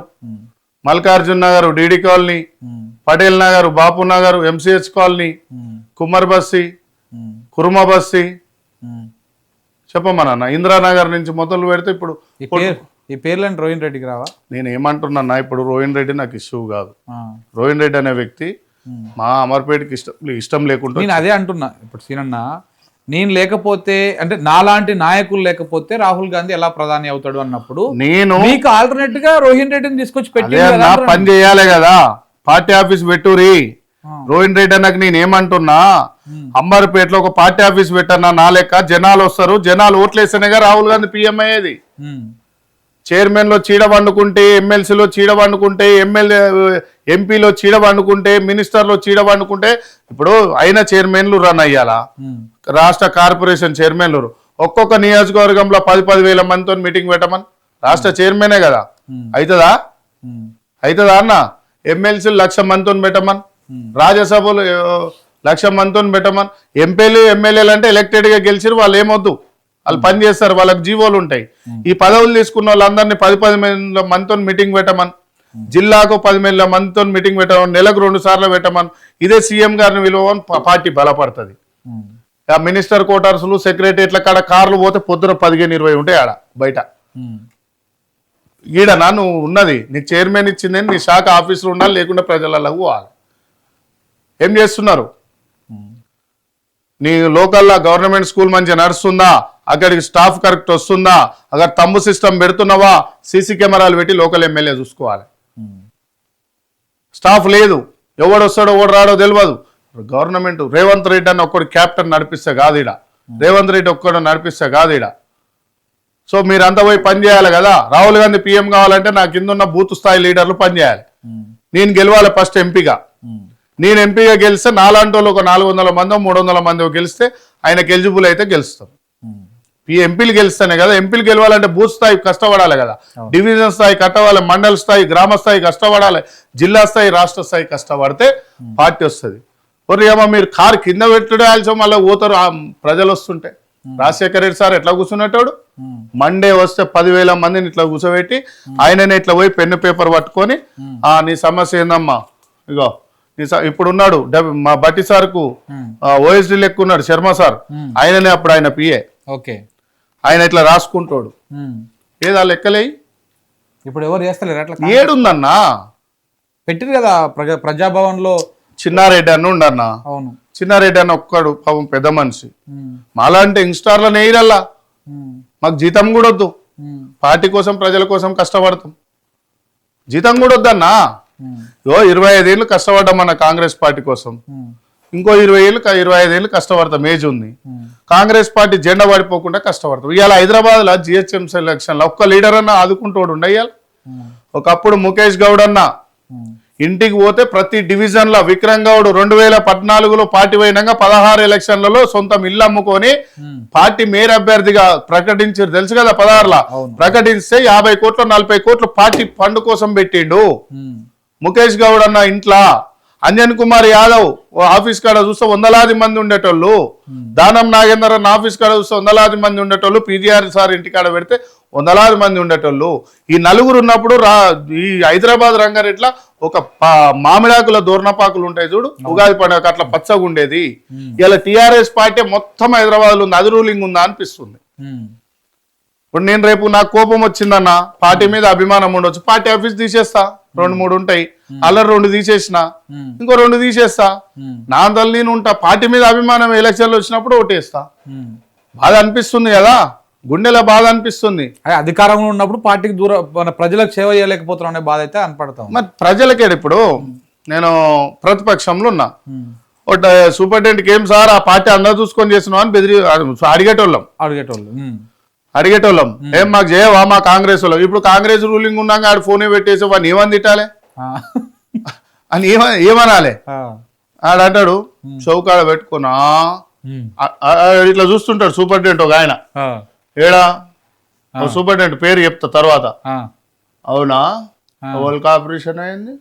మల్కార్జున్ నగర్, డిడి కాలనీ, పటేల్ నగర్, బాపు నగర్, ఎంసీహెచ్ కాలనీ, కుమ్మర్ బస్సి, కుర్మ బస్సి, చెప్పమన్నా ఇందిరానగర్ నుంచి మొదలు పెడితే ఇప్పుడు ఈ పేర్లని రోహిన్ రెడ్డికి రావా? నేను ఏమంటున్నా, ఇప్పుడు రోహిన్ రెడ్డి నాకు ఇష్యూ కాదు. రోహిన్ రెడ్డి అనే వ్యక్తి మా అమర్పేటకి ఇష్టం లేకుండా నేను అదే అంటున్నా. ఇప్పుడు సీనన్న నేను లేకపోతే అంటే నాలాంటి నాయకులు లేకపోతే రాహుల్ గాంధీ ఎలా ప్రధాని అవుతాడు అన్నప్పుడు నేను మీకు ఆల్టర్నేట్ గా రోహిన్ రెడ్డిని తీసుకొచ్చి పెట్టి పని చేయాలి కదా. పార్టీ ఆఫీస్ పెట్టురి. రోహిన్ రెడ్డి అన్నకు నేను ఏమంటున్నా, అంబర్పేటలో ఒక పార్టీ ఆఫీస్ పెట్టన్నా నా లెక్క జనాలు వస్తారు. జనాలు ఓట్లేస్తేనేగా రాహుల్ గాంధీ పిఎం అయ్యేది. చైర్మన్లో చీడ వండుకుంటే, ఎమ్మెల్సీలో చీడ వండుకుంటే, ఎంపీలో చీడ వండుకుంటే, మినిస్టర్లో చీడ వండుకుంటే, ఇప్పుడు అయిన చైర్మన్లు రన్ అయ్యాలా? రాష్ట్ర కార్పొరేషన్ చైర్మన్లు ఒక్కొక్క నియోజకవర్గంలో 10,000 మందితో మీటింగ్ పెట్టమని రాష్ట్ర చైర్మనే కదా. అవుతుందా అన్న? ఎమ్మెల్సీలు 1,00,000 మందితో పెట్టమని, రాజ్యసభలు 1,00,000 మందితో పెట్టమని. ఎంపీలు ఎమ్మెల్యేలు అంటే ఎలక్టెడ్ గా గెలిచిరు, వాళ్ళు ఏమొద్దు, వాళ్ళు పని చేస్తారు, వాళ్ళకి జీవోలు ఉంటాయి. ఈ పదవులు తీసుకున్న వాళ్ళందరినీ 10,000 మందితో మీటింగ్ పెట్టమని, జిల్లాకు 10,000 మందితో మీటింగ్ పెట్టమని, నెలకు 2 సార్లు పెట్టమని. ఇదే సీఎం గారిని విలువని పార్టీ బలపడుతుంది. ఆ మినిస్టర్ క్వార్టర్స్లు, సెక్రటరియట్ల కాడ కార్లు పోతే పొద్దున 15-20 ఉంటాయి ఆడ బయట. ఈడనా నువ్వు ఉన్నది? నీకు చైర్మన్ ఇచ్చిందని నీ శాఖ ఆఫీసులు ఉండాలి, లేకుండా ప్రజలకు పోవాలి. ఏం చేస్తున్నారు? నీ లోకల్లో గవర్నమెంట్ స్కూల్ మంచిగా నడుస్తుందా? అక్కడికి స్టాఫ్ కరెక్ట్ వస్తుందా? అక్కడ తమ్ము సిస్టమ్ పెడుతున్నావా? సీసీ కెమెరాలు పెట్టి లోకల్ ఎమ్మెల్యే చూసుకోవాలి. స్టాఫ్ లేదు, ఎవడు వస్తాడో ఎవడు రాడో తెలియదు. గవర్నమెంట్ రేవంత్ రెడ్డి అని ఒక్కడు క్యాప్టెన్ నడిపిస్తే కాదు ఈడ. రేవంత్ రెడ్డి ఒక్కడు నడిపిస్తే కాదు ఈడ. సో మీరంతా పోయి పని చేయాలి కదా. రాహుల్ గాంధీ పీఎం కావాలంటే నా కింద ఉన్న బూత్ స్థాయి లీడర్లు పనిచేయాలి. నేను గెలవాలి ఫస్ట్ ఎంపీగా. నేను ఎంపీగా గెలిస్తే నాలాంటి వాళ్ళు ఒక 400 మందో 300 మందో గెలిస్తే ఆయనకు ఎలిజిబుల్ అయితే గెలుస్తాం. ఈ ఎంపీలు గెలుస్తానే కదా. ఎంపీలు గెలవాలంటే బూత్ స్థాయి కష్టపడాలి కదా, డివిజన్ స్థాయి కట్టవాలి, మండల స్థాయి గ్రామ స్థాయి కష్టపడాలి, జిల్లా స్థాయి రాష్ట్ర స్థాయి కష్టపడితే పార్టీ వస్తుంది. ఏమో మీరు కారు కింద పెట్టుడాల్సి మళ్ళీ పోతారు ప్రజలు వస్తుంటే. రాజశేఖర రెడ్డి సార్ ఎట్లా కూర్చున్నట్టాడు, మండే వస్తే 10,000 మందిని ఇట్లా కూర్చోబెట్టి ఆయననే ఇట్లా పోయి పెన్ను పేపర్ పట్టుకొని నీ సమస్య ఏందమ్మా, ఇగో ఇప్పుడు ఉన్నాడు మా బట్టి సార్కు ఓఎస్డీ లెక్క ఉన్నాడు శర్మ సార్, ఆయననే అప్పుడు ఆయన పిఏ. ఓకే, ఆయన ఇట్లా రాసుకుంటాడు. ఏదా లెక్కలే ఇప్పుడు ఎవరు చేస్తలేరు అట్లా. ఏడుందన్నా పెట్టిరు కదా ప్రజాభవన్ లో చిన్నారెడ్డి అన్న ఉండన్నా. అవును, చిన్నారెడ్డి అన్న ఒక్కడు పాపం పెద్ద మనిషి. మాలాంటి యంగ్స్టార్లో నేయరల్లా, మాకు జీతం కూడా వద్దు, పార్టీ కోసం ప్రజల కోసం కష్టపడతాం, జీతం కూడా వద్దన్నా. 25 ఏళ్ళు కష్టపడ్డాం మన కాంగ్రెస్ పార్టీ కోసం, ఇంకో 25 ఏళ్ళు కష్టపడతాం, ఏజ్ ఉంది. కాంగ్రెస్ పార్టీ జెండా పడిపోకుండా కష్టపడతాం. ఇవాళ హైదరాబాద్ లో జిహెచ్ఎంసీ ఎలక్షన్ లో ఒక్క లీడర్ అన్న ఆదుకుంటోడు ఉండయ్యాలి. ఒకప్పుడు ముఖేష్ గౌడ్ అన్న ఇంటికి పోతే ప్రతి డివిజన్ లో విక్రమ్ గౌడ్ 2014లో పార్టీ పోయినాక 16 ఎలక్షన్లలో సొంతం ఇల్లు అమ్ముకొని పార్టీ మేయర్ అభ్యర్థిగా ప్రకటించారు తెలుసు కదా. 16లో ప్రకటిస్తే 50 కోట్లు 40 కోట్లు పార్టీ ఫండ్ కోసం పెట్టిండు ముఖేష్ గౌడ్ అన్న ఇంట్లో. అంజన్ కుమార్ యాదవ్ ఆఫీస్ కాడ చూస్తే 100లాది మంది ఉండేటోళ్ళు, దానం నాగేందర్ అన్న ఆఫీస్ కాడ చూస్తే 100లాది మంది ఉండేటోళ్ళు, పీజీఆర్ సార్ ఇంటికాడ పెడితే 100లాది మంది ఉండేటోళ్ళు. ఈ నలుగురు ఉన్నప్పుడు ఈ హైదరాబాద్ రంగారెడ్ల ఒక మామిడాకుల దూర్ణపాకులు ఉంటాయి చూడు, ఉగాది పండుగ అట్లా పచ్చగా ఉండేది. ఇలా టీఆర్ఎస్ పార్టీ మొత్తం హైదరాబాద్ లో ఉంది, అది రూలింగ్ ఉందా అనిపిస్తుంది. ఇప్పుడు నేను రేపు నాకు కోపం వచ్చిందన్న, పార్టీ మీద అభిమానం ఉండొచ్చు, పార్టీ ఆఫీస్ తీసేస్తా, 2-3 ఉంటాయి, అలా 2 తీసేసిన, ఇంకో 2 తీసేస్తా, నా తల్లి నేను ఉంటా. పార్టీ మీద అభిమానం ఎలక్షన్లు వచ్చినప్పుడు ఓటేస్తా. బాధ అనిపిస్తుంది కదా, గుండెలో బాధ అనిపిస్తుంది. అధికారంలో ఉన్నప్పుడు పార్టీకి దూరం మన ప్రజలకు సేవ చేయలేకపోతున్నాం అనే బాధ అయితే అనిపడతాం. మరి ప్రజలకే ఇప్పుడు నేను ప్రతిపక్షంలో ఉన్నా, ఒకటి సూపరింటెండెంట్కి ఏం సార్ ఆ పార్టీ అందరూ చూసుకొని చేస్తున్నావు అని బెదిరి అడిగేటోళ్ళం. ఏం మాకు చేయవా మా కాంగ్రెస్ వాళ్ళు. ఇప్పుడు కాంగ్రెస్ రూలింగ్ ఉన్నాక ఆడు ఫోనే పెట్టేసి వాడిని ఏమని తిట్టాలి అని ఏమనాలి. ఆడంటాడు చౌకాడ పెట్టుకున్నా ఇట్లా చూస్తుంటాడు సూపరింటెండెంట్ ఒక ఆయన. ఏడా సూపరింటెండెంట్ పేరు చెప్తా తర్వాత. అవునా వాళ్ళకి ఆపరేషన్ అయింది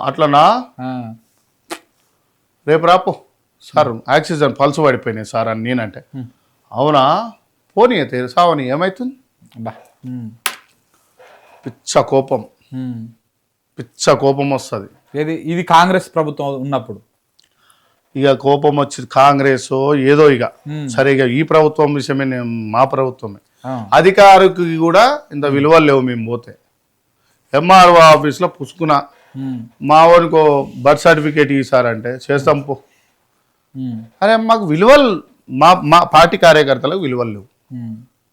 అట్లనా, రేపు రాపో సార్ ఆక్సిజన్ పల్స్ పడిపోయినాయి సార్ అని నేనంటే, అవునా పోనీ అయితే సావని ఏమవుతుంది. పిచ్చ కోపం వస్తుంది. ఇది కాంగ్రెస్ ప్రభుత్వం ఉన్నప్పుడు ఇక కోపం వచ్చి కాంగ్రెస్ ఏదో ఇక సరే ఇక ఈ ప్రభుత్వం విషయమే, మా ప్రభుత్వమే అధికారికి కూడా ఇంత విలువలు లేవు. మేము పోతే ఎంఆర్ఓ ఆఫీస్లో పుసుకున్నా, మా వాడికో బర్త్ సర్టిఫికేట్ ఇస్తారంటే చేస్తాం పో. అరే మాకు విలువలు, మా పార్టీ కార్యకర్తలకు విలువలు లేవు.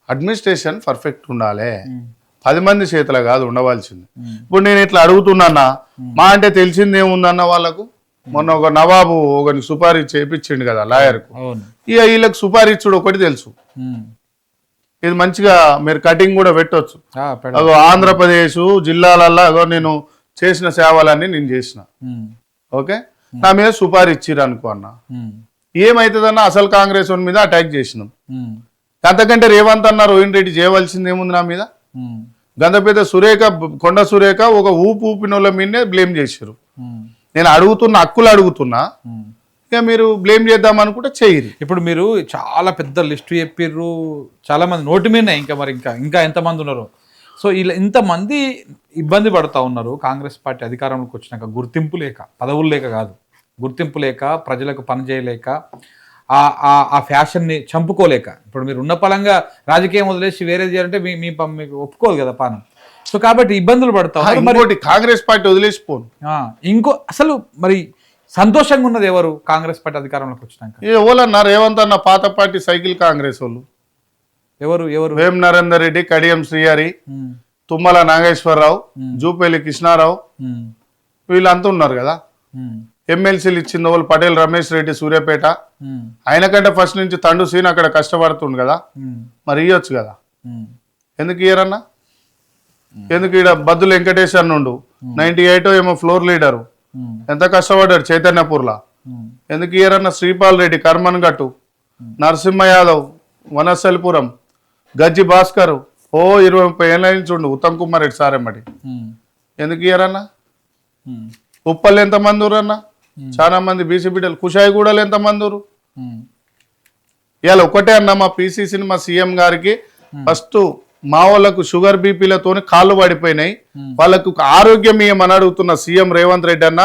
అడ్మినిస్ట్రేషన్ పర్ఫెక్ట్ ఉండాలి, 10 మంది చేతుల కాదు ఉండవలసింది. ఇప్పుడు నేను ఇట్లా అడుగుతున్నా, మా అంటే తెలిసింది ఏముందన్న వాళ్ళకు. మొన్న ఒక నవాబు ఒకరికి సుపారీ చేపించిండు కదా లాయర్కు, ఇక వీళ్ళకి సుపారీచ్చుడు ఒకటి తెలుసు. ఇది మంచిగా మీరు కటింగ్ కూడా పెట్టవచ్చు. అదో ఆంధ్రప్రదేశ్ జిల్లాలల్లో అదో నేను చేసిన సేవలన్నీ నేను చేసిన, ఓకే నా మీద సుపారీ ఇచ్చిర్రు అనుకో అన్న, ఏమైతుందన్న అసలు కాంగ్రెస్ మీద అటాక్ చేసినాం. అంతకంటే రేవంత్ అన్న రోహిన్ రెడ్డి చేయవలసింది ఏముంది నా మీద. గంధపేద కొండ సురేఖ ఒక ఊపిన వాళ్ళ మీదనే బ్లేమ్ చేసారు. నేను అడుగుతున్నా, హక్కులు అడుగుతున్నా, ఇక మీరు బ్లేమ్ చేద్దాం అనుకుంటే చేయరు. ఇప్పుడు మీరు చాలా పెద్ద లిస్టు చెప్పిర్రు, చాలా మంది నోటి మీదనే, ఇంకా మరి ఇంకా ఎంతమంది ఉన్నారు. సో ఇలా ఇంతమంది ఇబ్బంది పడుతూ ఉన్నారు. కాంగ్రెస్ పార్టీ అధికారంలోకి వచ్చినాక గుర్తింపు లేక, పదవులు లేక కాదు, గుర్తింపు లేక, ప్రజలకు పని చేయలేక, ఆ ఫ్యాషన్ని చంపుకోలేక. ఇప్పుడు మీరు ఉన్న పలంగా రాజకీయం వదిలేసి వేరే చేయాలంటే మీకు ఒప్పుకోదు కదా పానం. సో కాబట్టి ఇబ్బందులు పడతాం. మరి కాంగ్రెస్ పార్టీ వదిలేసిపోను. ఇంకో అసలు మరి సంతోషంగా ఉన్నది ఎవరు కాంగ్రెస్ పార్టీ అధికారంలోకి వచ్చినాక? ఎవరన్నా రేవంత్ అన్న పాత పార్టీ సైకిల్ కాంగ్రెస్ వాళ్ళు. ఎవరు వేం నరేందర్ రెడ్డి, కడియం శ్రీహరి, తుమ్మల నాగేశ్వరరావు, జూపల్లి కృష్ణారావు, వీళ్ళంతా ఉన్నారు కదా. ఎమ్మెల్సీలు ఇచ్చింది వాళ్ళు పటేల్ రమేష్ రెడ్డి సూర్యాపేట. ఆయన కంటే ఫస్ట్ నుంచి తండు సీన్ అక్కడ కష్టపడుతుండు కదా, మరి ఇవ్వచ్చు కదా. ఎందుకు ఇయ్యరన్నా? ఎందుకు ఈడ బద్దులు వెంకటేష్ అన్నుండు 98 ఏమో ఫ్లోర్ లీడరు, ఎంత కష్టపడ్డాడు చైతన్యపూర్లా. ఎందుకు ఇయ్యరన్నా? శ్రీపాల్ రెడ్డి కర్మన్ గట్టు, నరసింహ యాదవ్ వనస్థలిపురం, గజ్జి భాస్కర్ 20-30 ఏళ్ళ నుంచి ఉండు, ఉత్తమ్ కుమార్ రెడ్డి సారెమ్మటి. ఎందుకు ఇయ్యరన్నా? ఉప్పల్ ఎంతమంది ఊరన్నా? చాలా మంది బీసీ బిడ్డలు. కుషాయిగూడలు ఎంతమంది ఊరు? ఇవాళ ఒకటే అన్న, మా పిసిసిని మా సీఎం గారికి ఫస్ట్ మా వాళ్ళకు షుగర్ బీపీలతో కాళ్ళు పడిపోయినాయి, వాళ్ళకు ఆరోగ్యం ఇయ్యమని అడుగుతున్న సీఎం రేవంత్ రెడ్డి అన్న.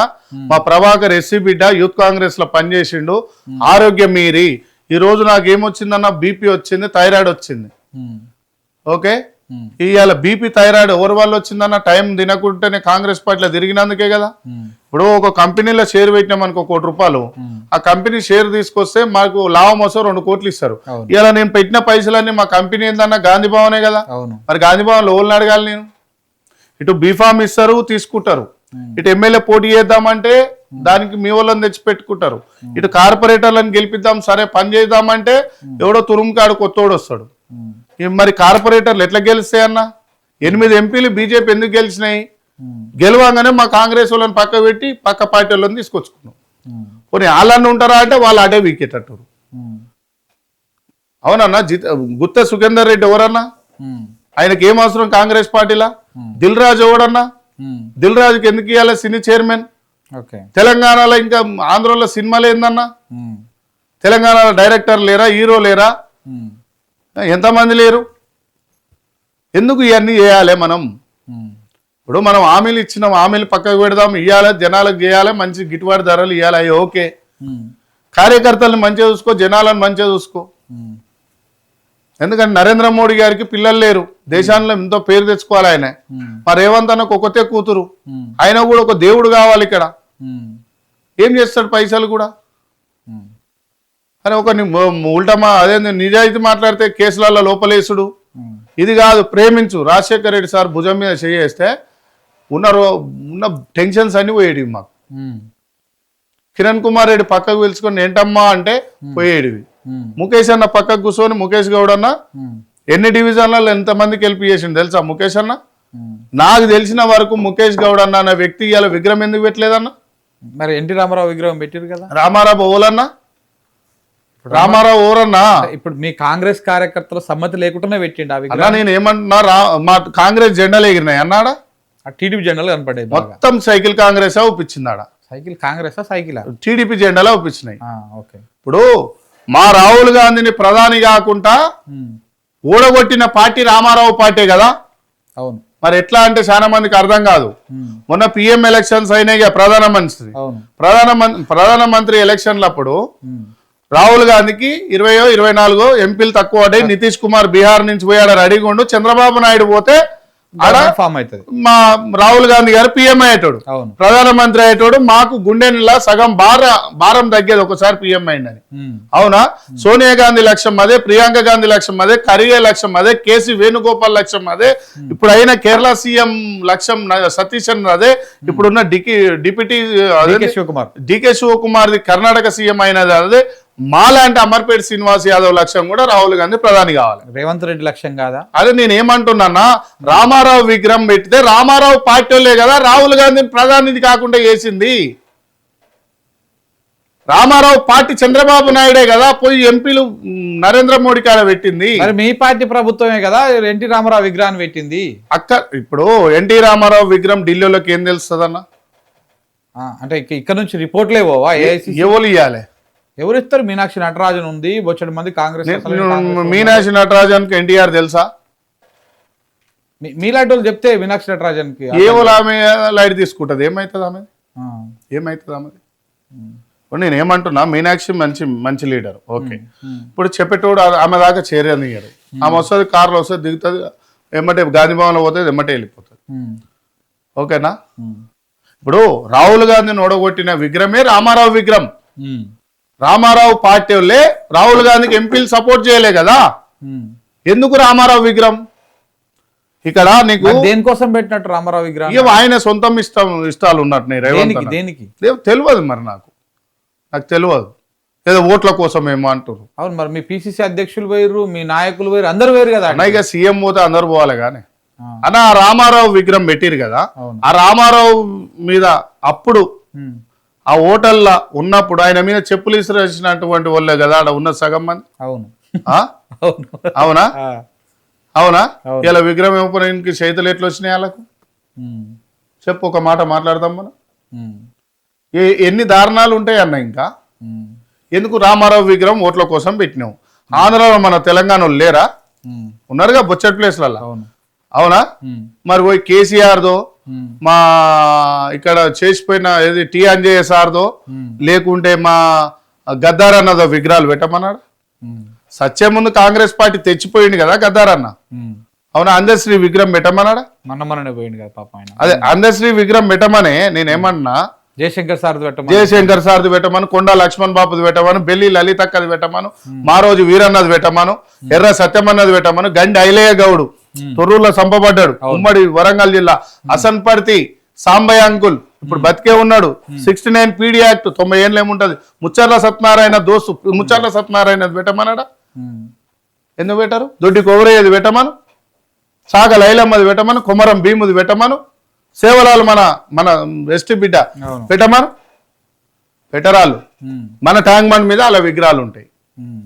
మా ప్రభాకర్ ఎస్సీ బిడ్డ యూత్ కాంగ్రెస్ లో పనిచేసిండు, ఆరోగ్యం మీరి. ఈ రోజు నాకు ఏమొచ్చిందన్న, బీపీ వచ్చింది, థైరాయిడ్ వచ్చింది. ఓకే, ఇవాళ బీపీ థైరాయిడ్ ఎవరి వల్ల వచ్చిందన్న? టైం తినకుంటేనే కాంగ్రెస్ పార్టీలో తిరిగినందుకే కదా. ఇప్పుడు ఒక కంపెనీలో షేర్ పెట్టినాం అనుకో ₹1, ఆ కంపెనీ షేర్ తీసుకొస్తే మాకు లాభం వస్తే 2 కోట్లు ఇస్తారు. ఇలా నేను పెట్టిన పైసలన్నీ మా కంపెనీ ఏందన్నా గాంధీ భవనే కదా. మరి గాంధీ భవన్ లోన్లు అడగాలి నేను. ఇటు బీఫామ్ ఇస్తారు, తీసుకుంటారు. ఇటు ఎమ్మెల్యే పోటీ చేద్దామంటే దానికి మీ వాళ్ళని తెచ్చి పెట్టుకుంటారు. ఇటు కార్పొరేటర్లను గెలిపిద్దాం, సరే పని చేద్దామంటే ఎవడో తురుముకాడు కొత్తోడు వస్తాడు. మరి కార్పొరేటర్లు ఎట్లా గెలుస్తాయన్న? 8 ఎంపీలు బీజేపీ ఎందుకు గెలిచినాయి? గెలవంగానే మా కాంగ్రెస్ వాళ్ళని పక్క పెట్టి పక్క పార్టీ వాళ్ళని తీసుకొచ్చుకున్నాం. కొన్ని వాళ్ళని ఉంటారా అంటే వాళ్ళు అటే వీకేటట్టు. అవునన్నా, గుత్త సుఖేందర్ రెడ్డి ఎవరన్నా? ఆయనకి ఏం అవసరం కాంగ్రెస్ పార్టీలా? దిల్ రాజు ఎవడన్నా? దిల్ రాజుకి ఎందుకు ఇవ్వాలి సినీ చైర్మన్? తెలంగాణలో ఇంకా ఆంధ్రలో సినిమాలు ఏందన్నా? తెలంగాణలో డైరెక్టర్ లేరా, హీరో లేరా, ఎంతమంది లేరు? ఎందుకు ఇవన్నీ చేయాలి మనం? ఇప్పుడు మనం హామీలు ఇచ్చినాం, హామీలు పక్కకు పెడదాం, ఇవ్వాలి, జనాలకు చేయాలి, మంచి గిట్టుబాటు ధరలు ఇవ్వాలి, అవి ఓకే. కార్యకర్తలను మంచిగా చూసుకో, జనాలను మంచిగా చూసుకో. ఎందుకంటే నరేంద్ర మోడీ గారికి పిల్లలు లేరు, దేశాల్లో ఎంతో పేరు తెచ్చుకోవాలి ఆయన. మరి రేవంత్ అన్నకు ఒకతే కూతురు, ఆయన కూడా ఒక దేవుడు కావాలి ఇక్కడ. ఏం చేస్తాడు పైసలు కూడా? అని ఒక ఉల్టమా అదే నిజాయితీ మాట్లాడితే కేసులలో లోపలేసుడు, ఇది కాదు. ప్రేమించు. రాజశేఖర్ రెడ్డి సార్ భుజం మీద చేస్తే ఉన్న టెన్షన్స్ అన్ని పోయేటివి మాకు. కిరణ్ కుమార్ రెడ్డి పక్కకు పిలుచుకొని ఏంటమ్మా అంటే పోయేటివి. ముఖేష్ అన్న పక్కకు కూర్చొని, ముఖేష్ గౌడ్ అన్న ఎన్ని డివిజన్లలో ఎంతమందికి హెల్ప్ చేసిండు తెలుసా ముఖేష్ అన్న? నాకు తెలిసిన వరకు ముఖేష్ గౌడ్ అన్న అనే వ్యక్తి ఇవాళ విగ్రహం ఎందుకు పెట్టలేదన్న? మరి ఎన్టీ రామారావు విగ్రహం పెట్టారు కదా. రామారావు ఓలన్నా, రామారావు ఓరన్నా. ఇప్పుడు మీ కాంగ్రెస్ కార్యకర్తల సమ్మతి లేకుండానే పెట్టిండు ఆ విగ్రహం. నేను ఏమంటున్నా, మా కాంగ్రెస్ జెండాలు ఎగిరినాయి అన్నాడా? టీడీపీ జెండాలు కనపడ్డాయి. మొత్తం సైకిల్ కాంగ్రెస్ ఒప్పించిందాడ. సైకిల్ కాంగ్రెస్ సైకిల్ టీడీపీ జెండాలో ఒప్పించినాయి. ఓకే, ఇప్పుడు మా రాహుల్ గాంధీని ప్రధాని కాకుండా ఓడగొట్టిన పార్టీ రామారావు పార్టీ కదా. అవును. మరి ఎట్లా అంటే చాలా మందికి అర్థం కాదు. మొన్న పిఎం ఎలక్షన్స్ అయినాయి, ప్రధానమంత్రి ఎలక్షన్లప్పుడు రాహుల్ గాంధీకి 20-24 ఎంపీలు తక్కువ పడ్డాయి. నితీష్ కుమార్ బీహార్ నుంచి పోయాడు రెడీగా. చంద్రబాబు నాయుడు పోతే ఫామ్ అవుతుంది. మా రాహుల్ గాంధీ గారు పిఎం అయ్యేటోడు, ప్రధానమంత్రి అయ్యేటోడు. మాకు గుండెనిలా సగం భారం తగ్గేది ఒకసారి పిఎం అయిందని. అవునా? సోనియా గాంధీ లక్ష్యం అదే, ప్రియాంక గాంధీ లక్ష్యం అదే, ఖర్గే లక్ష్యం అదే, కేసీ వేణుగోపాల్ లక్ష్యం అదే, ఇప్పుడు అయిన కేరళ సీఎం లక్ష్యం సతీష్ చంద్ర అదే, ఇప్పుడున్న డిప్యూటీ డికే శివకుమార్ది కర్ణాటక సీఎం అయినది అదే. మాలాంటి అమర్పేట శ్రీనివాస్ యాదవ్ లక్ష్యం కూడా రాహుల్ గాంధీ ప్రధాని కావాలి. రేవంత్ రెడ్డి లక్ష్యం కాదా? అదే నేను ఏమంటున్నా, రామారావు విగ్రహం పెట్టితే రామారావు పార్టీలే కదా రాహుల్ గాంధీని ప్రధాని కాకుండా చేసింది. రామారావు పార్టీ చంద్రబాబు నాయుడే కదా పోయి ఎంపీలు నరేంద్ర మోడీ కాడ పెట్టింది. మరి మీ పార్టీ ప్రభుత్వమే కదా ఎన్టీ రామారావు విగ్రహాన్ని పెట్టింది. ఇప్పుడు ఎన్టీ రామారావు విగ్రహం ఢిల్లీలోకి ఏం తెలుస్తుందన్న? అంటే ఇక్కడ నుంచి రిపోర్ట్లే పోవా? ఎవరు ఇవ్వాలి? ఎవరు ఇస్తారు? మీనాక్షి నటరాజన్ ఉంది, బొచ్చడి మంది కాంగ్రెస్. మీనాక్షి నటరాజన్ కి ఎన్టీఆర్ తెలుసా? మీలాంటి వాళ్ళు చెప్తే మీనాక్షి నటరాజన్ కి ఆమె లైట్ తీసుకుంటది. ఏమైతుంది ఆమె? ఇప్పుడు నేను ఏమంటున్నా, మీనాక్షి మంచి లీడర్, ఓకే. ఇప్పుడు చెప్పేటోడు ఆమె దాకా చేరనియ్యారు. ఆమె వస్తుంది, కార్లో వస్తుంది, దిగుతుంది, ఎమ్మటే గాంధీ భవన్లో పోతుంది, ఎమ్మటే వెళ్ళిపోతుంది. ఓకేనా? ఇప్పుడు రాహుల్ గాంధీని ఓడగొట్టిన విగ్రహమే రామారావు విగ్రహం. రామారావు పార్టీ వాళ్ళే రాహుల్ గాంధీకి ఎంపీలు సపోర్ట్ చేయలే కదా. ఎందుకు రామారావు విగ్రహం? ఇక్కడ నీకు మరి దేనికోసం పెట్టినట్టు రామారావు విగ్రహం ఇక ఆయన సొంతం ఇష్టాలు ఉన్నట్టున్నాయి రేవంత్ దేనికి అన్న. దేనికి తెలియదు మరి నాకు తెలియదు ఏదో ఓట్ల కోసం ఏమో అంటారు. అవును మరి మీ పిసిసి అధ్యక్షులు వేరు మీ నాయకులు వేరు అందరు వేరు కదా అన్న ఇక సీఎం పోతే అందరు పోవాలి కానీ ఆ. అన్న ఆ రామారావు విగ్రహం పెట్టిరు కదా, అవును. ఆ రామారావు మీద అప్పుడు ఉమ్. ఆ హోటల్లో ఉన్నప్పుడు ఆయన మీద చెప్పులు ఇసిరేసినటువంటి వాళ్ళే కదా ఆడ ఉన్న సగం మంది. అవును ఆ? అవును అవునా ఆ. అవునా అవును. ఇలా విగ్రహం ఇవ్వడానికి చేతులు ఎట్లా వచ్చినాయి వాళ్ళకు? ఉమ్. చెప్పు ఒక మాట మాట్లాడదాం మనం. ఉమ్. ఎన్ని దారుణాలు ఉంటాయి అన్న ఇంకా. ఉమ్. ఎందుకు రామారావు విగ్రహం ఓట్ల కోసం పెట్టినావు? ఆంధ్రాలో మన తెలంగాణలో లేరా? ఉమ్. ఉన్నారుగా బొచ్చటి ప్లేస్లలో. అవును అవునా? ఉమ్. మరి పోయి కేసీఆర్దో ఉమ్. మా ఇక్కడ చేసిపోయిన ఏది టీ అంజయ్య సార్దో ఉమ్. లేకుంటే మా గద్దార్ అన్నదో విగ్రహాలు పెట్టమన్నాడు. ఉమ్. సత్యం ముందు కాంగ్రెస్ పార్టీ తెచ్చిపోయింది కదా గద్దార్ అన్న. ఉమ్. అవునా? అందశ్రీ విగ్రహం పెట్టమన్నాడా? మొన్ననే పోయింది కదా పాప ఆయన అదే అందశ్రీ విగ్రహం పెట్టమనే నేనేమన్నా, జయశంకర్ సార్ పెట్టమని జయశంకర్ సార్ది పెట్టమను, కొండా లక్ష్మణ్ బాబుది పెట్టమను, బెల్లి లలితక్కది పెట్టమను, మారోజు వీరన్నది పెట్టమను, ఎర్ర సత్యమన్నది పెట్టమను, గండి ఐలయ్య గౌడు తొర్రూరులో చంపబడ్డాడు, ఉమ్మడి వరంగల్ జిల్లా. అసన్పర్తి సాంబయ్య అంకుల్ ఇప్పుడు బతికే ఉన్నాడు. 69 పీడీ యాక్ట్ 90 ఏళ్ళు ఏముంటది. ముచ్చర్ల సత్యనారాయణ దోస్తు ముచ్చర్ల సత్యనారాయణ పెట్టమన్నాడా? ఉమ్. ఎందుకు పెట్టారు? దొడ్డి కొవరయ్యది పెట్టమను, సాగ లైలమ్మది పెట్టమను, కొమరం భీముది పెట్టమను, సేవలాలు మన మన ఎస్టీ బిడ్డ అవును. పెట్టమను. పెట్టరాళ్ళు. ఉమ్. మన ట్యాంక్ బండ్ మీద అలా విగ్రహాలు ఉంటాయి. ఉమ్.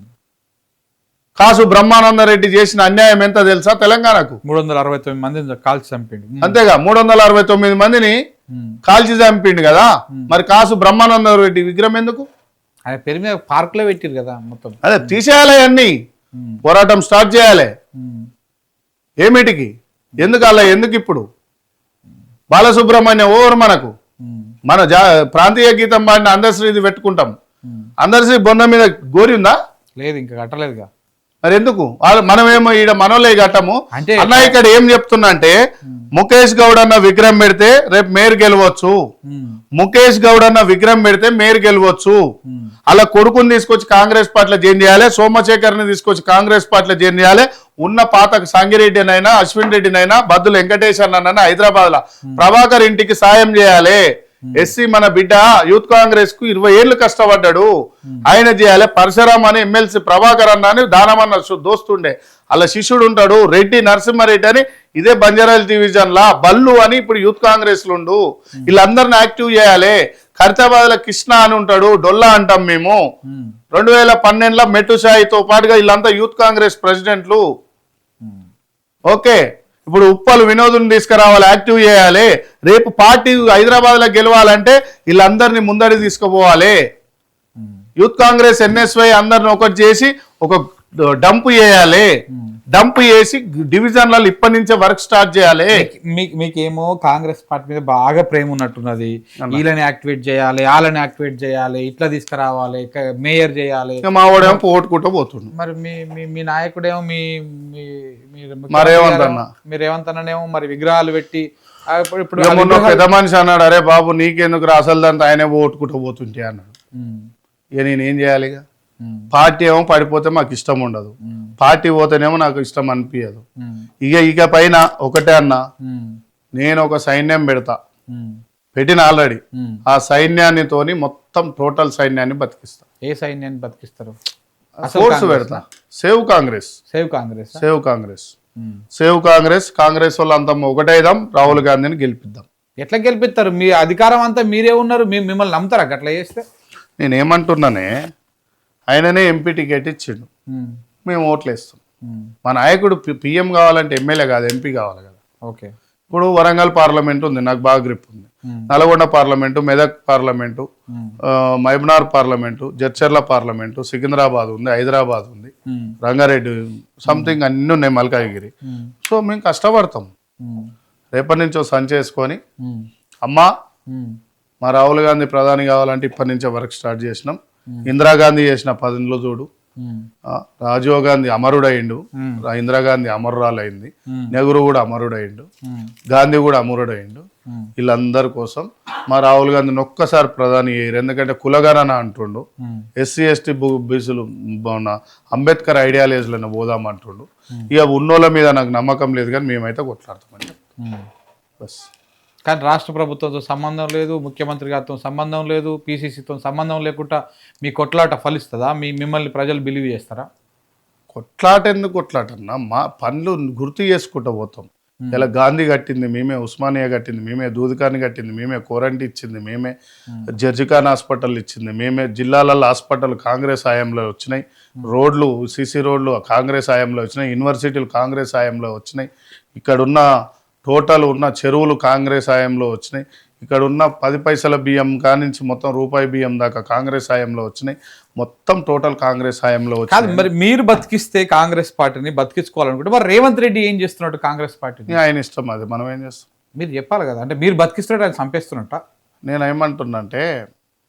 కాసు బ్రహ్మానందరెడ్డి చేసిన అన్యాయం ఎంత తెలుసా తెలంగాణకు? 369 మందిని కాల్చి చంపిండు అంతేగా 369 మందిని ఉమ్. కాల్చి చంపిండు కదా. మరి కాసు బ్రహ్మానందరెడ్డి విగ్రహం ఎందుకు? ఆయన పేరు మీద పార్క్ లో పెట్టిరు కదా మొత్తం అదే తీసేయాలి, అన్ని ఉమ్. పోరాటం స్టార్ట్ చేయాలి. ఉమ్. ఏమిటికి? ఎందుకు అలా? ఎందుకు ఇప్పుడు బాలసుబ్రహ్మణ్యం ఓవర్ మనకు ఉమ్. మన ప్రాంతీయ గీతం పాడిన అందశ్రీది పెట్టుకుంటాం. ఉమ్. అందశ్రీ బొంద మీద గోరి ఉందా? లేదు ఇంకా కట్టలేదుగా మరి ఎందుకు? మనమేమో ఈడ మనోలే కట్టము. అంటే అన్న ఇక్కడ ఏం చెప్తున్నా అంటే ముఖేష్ గౌడ్ అన్న విగ్రహం పెడితే రేపు మేయర్ గెలవచ్చు. ఉమ్. ముఖేష్ గౌడ్ అన్న విగ్రహం పెడితే మేయర్ గెలవచ్చు. ఉమ్. అలా కొడుకుని తీసుకొచ్చి కాంగ్రెస్ పార్టీలో జాయిన్ చేయాలి, సోమశేఖర్ని తీసుకొచ్చి కాంగ్రెస్ పార్టీలో జాయిన్ చేయాలి. ఉన్న పాత సంగిరెడ్డినైనా అశ్విన్ రెడ్డినైనా బద్దులు వెంకటేష్ అన్న హైదరాబాద్ లో ప్రభాకర్ ఇంటికి సాయం చేయాలి. ఎస్సీ మన బిడ్డ యూత్ కాంగ్రెస్ కు 20 ఏళ్ళు కష్టపడ్డాడు, ఆయన చేయాలి. పరశురామ్ అని ఎమ్మెల్సీ ప్రభాకర్ అన్న అని దానమన్న దోస్తుండే, అలా శిష్యుడు ఉంటాడు రెడ్డి నరసింహారెడ్డి అని ఇదే బంజారాల డివిజన్ లా బల్లు అని ఇప్పుడు యూత్ కాంగ్రెస్ లో ఉండు. వీళ్ళందరిని యాక్టివ్ చేయాలి. ఖైరతాబాద్ లో కృష్ణ అని ఉంటాడు, డొల్లా అంటాం మేము. 2012లో మెట్టుషాయితో పాటుగా వీళ్ళంతా యూత్ కాంగ్రెస్ ప్రెసిడెంట్లు. ఓకే, ఇప్పుడు ఉప్పలు వినోదుని తీసుకురావాలి, యాక్టివ్ చేయాలి. రేపు పార్టీ హైదరాబాద్ లో గెలవాలంటే వీళ్ళందరినీ ముందడి తీసుకుపోవాలి. యూత్ కాంగ్రెస్ ఎన్ఎస్వై అందరిని ఒకటి చేసి ఒక డంప్ చేయాలి. డంప్ చేసి డివిజన్లలో ఇప్పటి నుంచే వర్క్ స్టార్ట్ చేయాలి. మీకేమో కాంగ్రెస్ పార్టీ మీద బాగా ప్రేమ ఉన్నట్టున్నది. వీళ్ళని యాక్టివేట్ చేయాలి, వాళ్ళని యాక్టివేట్ చేయాలి, ఇట్లా తీసుకురావాలి, మేయర్ చేయాలి. మా వాడేమో పోగొట్టుకుంటూ పోతుండు. మరి మీ మీ మీ నాయకుడేమో మీ మీరేమంతనేమో మరి విగ్రహాలు పెట్టి ఇప్పుడు మొన్న పెద్ద మనిషి అన్నాడు, అరే బాబు నీకెందుకు రా అసలు దాంతో ఆయనే పోగొట్టుకుంటూ పోతుంటే అన్నాడు. ఇక నేనేం చేయాలి? ఇక పార్టీ ఏమో పడిపోతే మాకు ఇష్టం ఉండదు, పార్టీ పోతేనేమో నాకు ఇష్టం అనిపించదు. ఇక పైన ఒకటే అన్న, నేను ఒక సైన్యం పెడతా, పెట్టిన ఆల్రెడీ. ఆ సైన్యాన్ని తోని మొత్తం టోటల్ సైన్యాన్ని బతికిస్తా. ఏ సైన్యాన్ని బతికిస్తారు? ఫోర్స్ పెడతా. Save Congress, save Congress, save Congress, save Congress. Congress వాళ్ళంతా ఒకటేద్దాం, రాహుల్ గాంధీని గెలిపిద్దాం. ఎట్లా గెలిపిస్తారు? మీ అధికారం అంతా మీరే ఉన్నారు, మిమ్మల్ని నమ్ముతారా అట్లా చేస్తే? నేనేమంటున్నానే, ఆయననే ఎంపీ టికెట్ ఇచ్చిండు, మేము ఓట్లు వేస్తాం. మా నాయకుడు పిఎం కావాలంటే ఎమ్మెల్యే కాదు, ఎంపీ కావాలి కదా. ఓకే, ఇప్పుడు వరంగల్ పార్లమెంట్ ఉంది, నాకు బాగా గ్రిప్ ఉంది. Nalgonda parliament, Medak parliament, Mahabubnagar parliament, Jadcherla parliament, Secunderabad ఉంది, హైదరాబాద్ ఉంది, రంగారెడ్డి సంథింగ్ అన్ని ఉన్నాయి, మల్కాగిరి. సో మేము కష్టపడతాం. రేపటి నుంచో సంచేసుకొని అమ్మా మా రాహుల్ గాంధీ ప్రధాని కావాలంటే ఇప్పటి నుంచే వర్క్ స్టార్ట్ చేసినాం. ఇందిరాగాంధీ చేసిన 10 నెలలు చూడు, రాజీవ్ గాంధీ అమరుడయిండు, ఇందిరాగాంధీ అమరురాలైంది, నెహ్రూ కూడా అమరుడయిండు, గాంధీ కూడా అమరుడయిండు. వీళ్ళందరి కోసం మా రాహుల్ గాంధీని ఒక్కసారి ప్రధాని అయ్యారు. ఎందుకంటే కులగణన అంటుండు, ఎస్సీ ఎస్టీ బీసీలు అంబేద్కర్ ఐడియాలజీలను పోదామంటుండు. ఇక ఉన్నోళ్ళ మీద నాకు నమ్మకం లేదు, కానీ మేమైతే కొట్లాడతామని బస్. కానీ రాష్ట్ర ప్రభుత్వంతో సంబంధం లేదు, ముఖ్యమంత్రి గారితో సంబంధం లేదు, పీసీసీతో సంబంధం లేకుండా మీ కొట్లాట ఫలిస్తుందా? మిమ్మల్ని ప్రజలు బిలీవ్ చేస్తారా? కొట్లాట ఎందుకు కొట్లాటన్నా, మా పనులు గుర్తు చేసుకుంటూ పోతాం. ఇలా గాంధీ కట్టింది మేమే, ఉస్మానియా కట్టింది మేమే, దూదికాని కట్టింది మేమే, కోరంటి ఇచ్చింది మేమే, జర్జిఖాన్ హాస్పిటల్ ఇచ్చింది మేమే, జిల్లాలలో హాస్పిటల్ కాంగ్రెస్ హయాంలో వచ్చినాయి, రోడ్లు సీసీ రోడ్లు కాంగ్రెస్ హయాంలో వచ్చినాయి, యూనివర్సిటీలు కాంగ్రెస్ హయాంలో వచ్చినాయి, ఇక్కడున్న టోటల్ ఉన్న చెరువులు కాంగ్రెస్ హయాంలో వచ్చినాయి, ఇక్కడ ఉన్న 10 పైసల బియ్యం కానించి మొత్తం రూపాయి బియ్యం దాకా కాంగ్రెస్ హయాంలో వచ్చినాయి, మొత్తం టోటల్ కాంగ్రెస్ హయాంలో కాదు. వచ్చినాయి. మరి మీరు బతికిస్తే కాంగ్రెస్ పార్టీని బతికించుకోవాలనుకుంటే మరి రేవంత్ రెడ్డి ఏం చేస్తున్నాడు కాంగ్రెస్ పార్టీని? ఆయన ఇష్టం, అది మనం ఏం చేస్తాం? మీరు చెప్పాలి కదా. అంటే మీరు బతికిస్తున్నాడు, ఆయన చంపేస్తున్నట్ట. నేను ఏమంటున్నంటే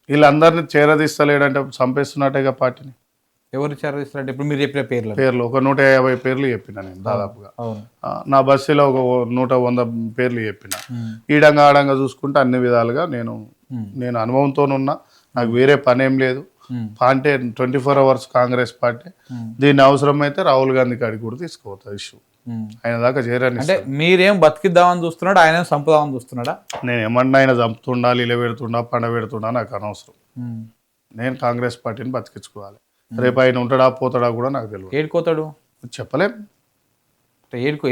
వీళ్ళందరినీ చేరదీస్తలేడంటే చంపేస్తున్నట్టేగా పార్టీని. ఎవరు చేరదీస్తారంటే ఇప్పుడు మీరు చెప్పిన పేర్లు ఒక 150 పేర్లు చెప్పిన నేను దాదాపుగా. నా బస్సులో ఒక 100 పేర్లు చెప్పిన. ఈడంగా ఆడంగా చూసుకుంటే అన్ని విధాలుగా నేను అనుభవంతోనున్నా, నాకు వేరే పని ఏం లేదు. అంటే 24 అవర్స్ కాంగ్రెస్ పార్టీ. దీన్ని అవసరమైతే రాహుల్ గాంధీ కాడికి కూడా తీసుకుపోతుంది ఇష్యూ. ఆయన దాకా చేరని. అంటే మీరేం బతికిద్దామని చూస్తున్నాడు, ఆయన చంపుదామని చూస్తున్నాడా? నేను ఏమన్నా ఆయన చంపుతుండా, ఇల పెడుతుండా, పండ పెడుతుండా నాకు అనవసరం. నేను కాంగ్రెస్ పార్టీని బతికించుకోవాలి. రేపు ఆయన ఉంటాడా పోతాడా కూడా నాకు తెలియదు. ఏడుకోతాడు చెప్పలేం.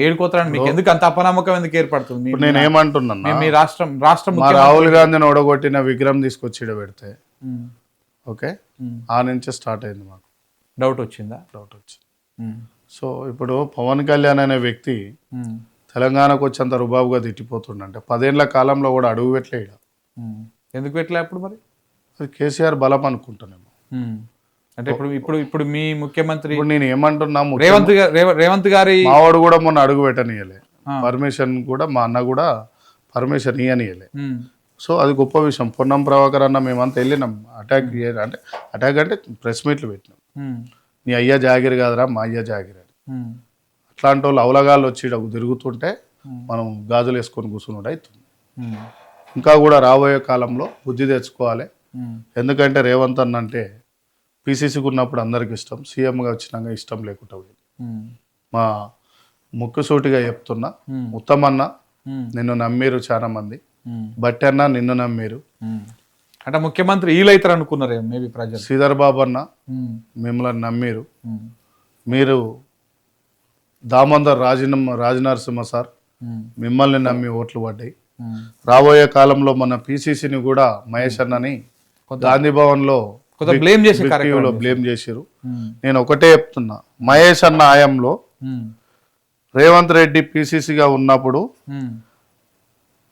ఏడుకోతాడు. మీకు ఎందుకు అంత అపనమ్మకం ఎందుకు ఏర్పడుతుంది? ఇప్పుడు నేను ఏమంటున్నా, మీ రాష్ట్రం మా రాహుల్ గాంధీని ఓడగొట్టిన విగ్రహం తీసుకొచ్చి ఈడ పెడితే ఓకే, ఆ నుంచే స్టార్ట్ అయింది మాకు డౌట్ వచ్చిందా? డౌట్ వచ్చింది. సో ఇప్పుడు పవన్ కళ్యాణ్ అనే వ్యక్తి తెలంగాణకు వచ్చేంత రుబాబుగా తిట్టిపోతుండంటే 10 ఏళ్ల కాలంలో కూడా అడుగు పెట్టలే ఈడ. ఎందుకు పెట్టలే అప్పుడు? మరి అది కేసీఆర్ బలం అనుకుంటానేమో. అంటే ఇప్పుడు మీ ముఖ్యమంత్రి, ఇప్పుడు నేను ఏమంటున్నా, రేవంత్ గారి మావాడు కూడా మొన్న అడుగు పెట్టనియలే, పర్మిషన్ కూడా మా అన్న కూడా పర్మిషన్ ఇయ్యనియలే. సో అది గొప్ప విషయం. పొన్నం ప్రభాకర్ అన్న మేమంతా వెళ్ళినాం అటాక్ అంటే ప్రెస్ మీట్లు పెట్టినాం. నీ అయ్యా జాగిరి కాదురా, మా అయ్యా జాగిరి అని. అట్లాంటి వాళ్ళు అవలగాళ్ళు వచ్చి తిరుగుతుంటే మనం గాజులు వేసుకొని కూర్చున్నాడు అవుతుంది. ఇంకా కూడా రాబోయే కాలంలో బుద్ధి తెచ్చుకోవాలి. ఎందుకంటే రేవంత్ అన్న అంటే పీసీసీకి ఉన్నప్పుడు అందరికి ఇష్టం, సీఎంగా వచ్చినాక ఇష్టం లేకుండా పోయింది. మా ముక్కుసూటిగా చెప్తున్నా, ఉత్తమన్న నిన్ను నమ్మిరు చాలా మంది, బట్టి అన్న నిన్ను నమ్మిరు. అంటే ముఖ్యమంత్రి వీలైతారు అనుకున్నారు మేబీ ప్రజలు. శ్రీధర్ బాబు అన్న మిమ్మల్ని నమ్మిరు. మీరు దామోదర్ రాజనరసింహ సార్ మిమ్మల్ని నమ్మి ఓట్లు పడ్డాయి. రాబోయే కాలంలో మన పీసీసీని కూడా మహేష్ అన్నని గాంధీ భవన్ లో బ్లేమ్ చేసారు. నేను ఒకటే చెప్తున్నా, మహేష్ అన్న ఆయంలో రేవంత్ రెడ్డి పీసీసీగా ఉన్నప్పుడు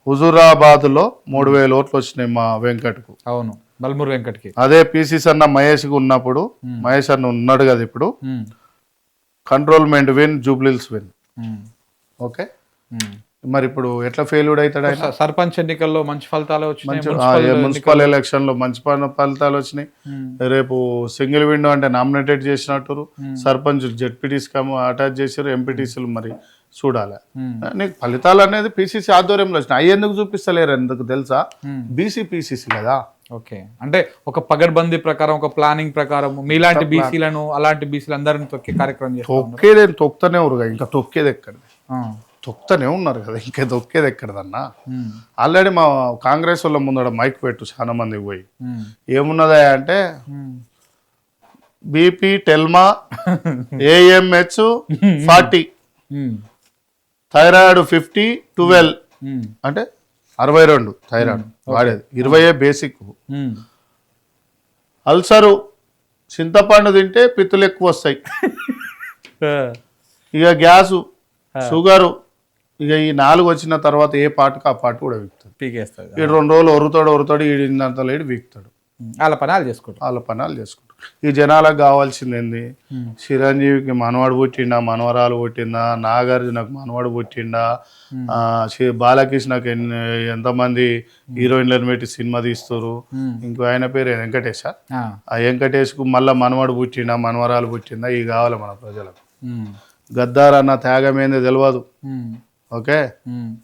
హుజూరాబాద్ లో 3000 ఓట్లు వచ్చినాయి మా వెంకట్కు. అవును, బల్మూరు వెంకట్కి. అదే పీసీసీ అన్న మహేష్ కు ఉన్నప్పుడు, మహేష్ అన్న ఉన్నాడు కదా ఇప్పుడు, cantonment win, Jubilee Hills win. Okay, మరి ఇప్పుడు ఎట్లా ఫెయిల్యూడ్ అవుతాడు ఆయన? సర్పంచ్ ఎన్నికల్లో మంచి ఫలితాలు వచ్చినాయి, మున్సిపల్ ఎలక్షన్ లో మంచి ఫలితాలు వచ్చినాయి. రేపు సింగిల్ విండో అంటే నామినేటెడ్ చేసినట్టు, సర్పంచ్ జెడ్పీటీసీ అటాచ్ చేశారు, ఎంపీటీసీలు మరి చూడాలి. నీకు ఫలితాలు అనేది పీసీసీ ఆధ్వర్యంలో వచ్చినాయి. అవి ఎందుకు చూపిస్తలేరు ఎందుకు తెలుసా? బీసీ పీసీసీ కదా. ఓకే, అంటే ఒక పగడ్బందీ ప్రకారం, ఒక ప్లానింగ్ ప్రకారం మీలాంటి బీసీలను అలాంటి బీసీలు అందరిని తొక్కే కార్యక్రమం తొక్కుతూనే ఉరుగా. ఇంకా తొక్కేది ఎక్కడ? తొక్కుతూనే ఉన్నారు కదా, ఇంకా తొక్కేది ఎక్కడదన్నా? ఆల్రెడీ మా కాంగ్రెస్ వాళ్ళ ముందర మైక్ పెట్టు చాలా మందికి పోయి, ఏమున్నదా అంటే బీపీ టెల్మా ఏఎంహెచ్ 40, థైరాయిడ్ 50, 12 అంటే 62 థైరాయిడ్ వాడేది, 20 బేసిక్. అల్సరు చింతపండు తింటే పిత్తులు ఎక్కువ వస్తాయి. ఇక గ్యాసు, షుగరు, ఇక ఈ 4 వచ్చిన తర్వాత ఏ పాటుకు ఆ పాటు కూడా వీక్తాడు. పీకేస్తాడు. 2 రోజులు ఒరుతాడు ఈడిందంత లేడు వీక్తాడు. వాళ్ళ పనాలు చేసుకుంటాడు. ఈ జనాలకు కావాల్సింది ఏంది? చిరంజీవికి మనవాడు పుట్టిండా, మనవరాలు పుట్టిందా, నాగార్జునకు మనవాడు పుట్టిండా, బాలకృష్ణకి ఎంతమంది హీరోయిన్లను పెట్టి సినిమా తీస్తారు. ఇంకో ఆయన పేరు వెంకటేష్. ఆ వెంకటేష్కు మళ్ళీ మనవాడు పుట్టిండా, మనవరాలు పుట్టిందా, ఇవి కావాలి మన ప్రజలకు. గద్దార్ అన్న త్యాగం ఏందో తెలియదు. ఓకే,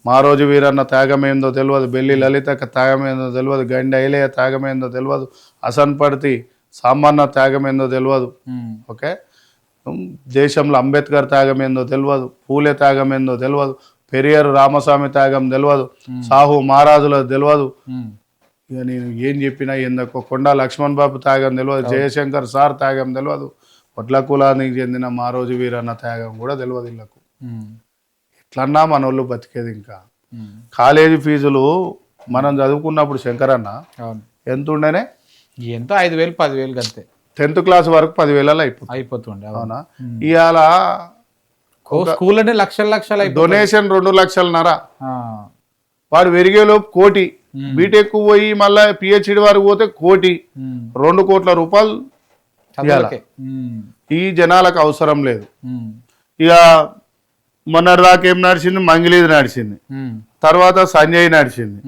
మా రోజు వీరన్న త్యాగమేందో తెలియదు, బెల్లి లలితక్క త్యాగమేందో తెలియదు, గండి ఐలయ్య త్యాగమేందో తెలియదు, హసన్ పడితి సామాన్య త్యాగమేందో తెలియదు. ఓకే, దేశంలో అంబేద్కర్ త్యాగం ఏందో తెలియదు, పూలే త్యాగం ఏందో తెలియదు, పెరియారు రామస్వామి త్యాగం తెలియదు, సాహు మహారాజుల తెలియదు. ఇక నేను ఏం చెప్పినా ఎందుకో కొండా లక్ష్మణ్ బాబు త్యాగం తెలియదు, జయశంకర్ సార్ త్యాగం తెలియదు, వడ్ల కులానికి చెందిన మా రోజు వీరన్న త్యాగం కూడా తెలియదు. ఇళ్ళకు ఎట్లన్నా మన వాళ్ళు బతికేది. ఇంకా కాలేజీ ఫీజులు మనం చదువుకున్నప్పుడు శంకరన్న ఎంత ఉండేనే? ఎంతో 5,000 10,000 అంతే. 10th క్లాస్ వరకు 10,000 అయిపోతుండే. అవునా? ఇవాళ స్కూల్ అంటే లక్షలు డొనేషన్ 2 లక్షలన్నర. వాడు పెరిగేలోపు కోటి, బీటెక్ పోయి మళ్ళీ పిహెచ్డి వరకు పోతే కోటి, 2 కోట్ల రూపాయలు ఈ జనాలకు అవసరం లేదు. ఇక మొన్నటిదాకా ఏం నడిచింది? మంగిలీది నడిచింది, తర్వాత సంజయ్ నడిచింది,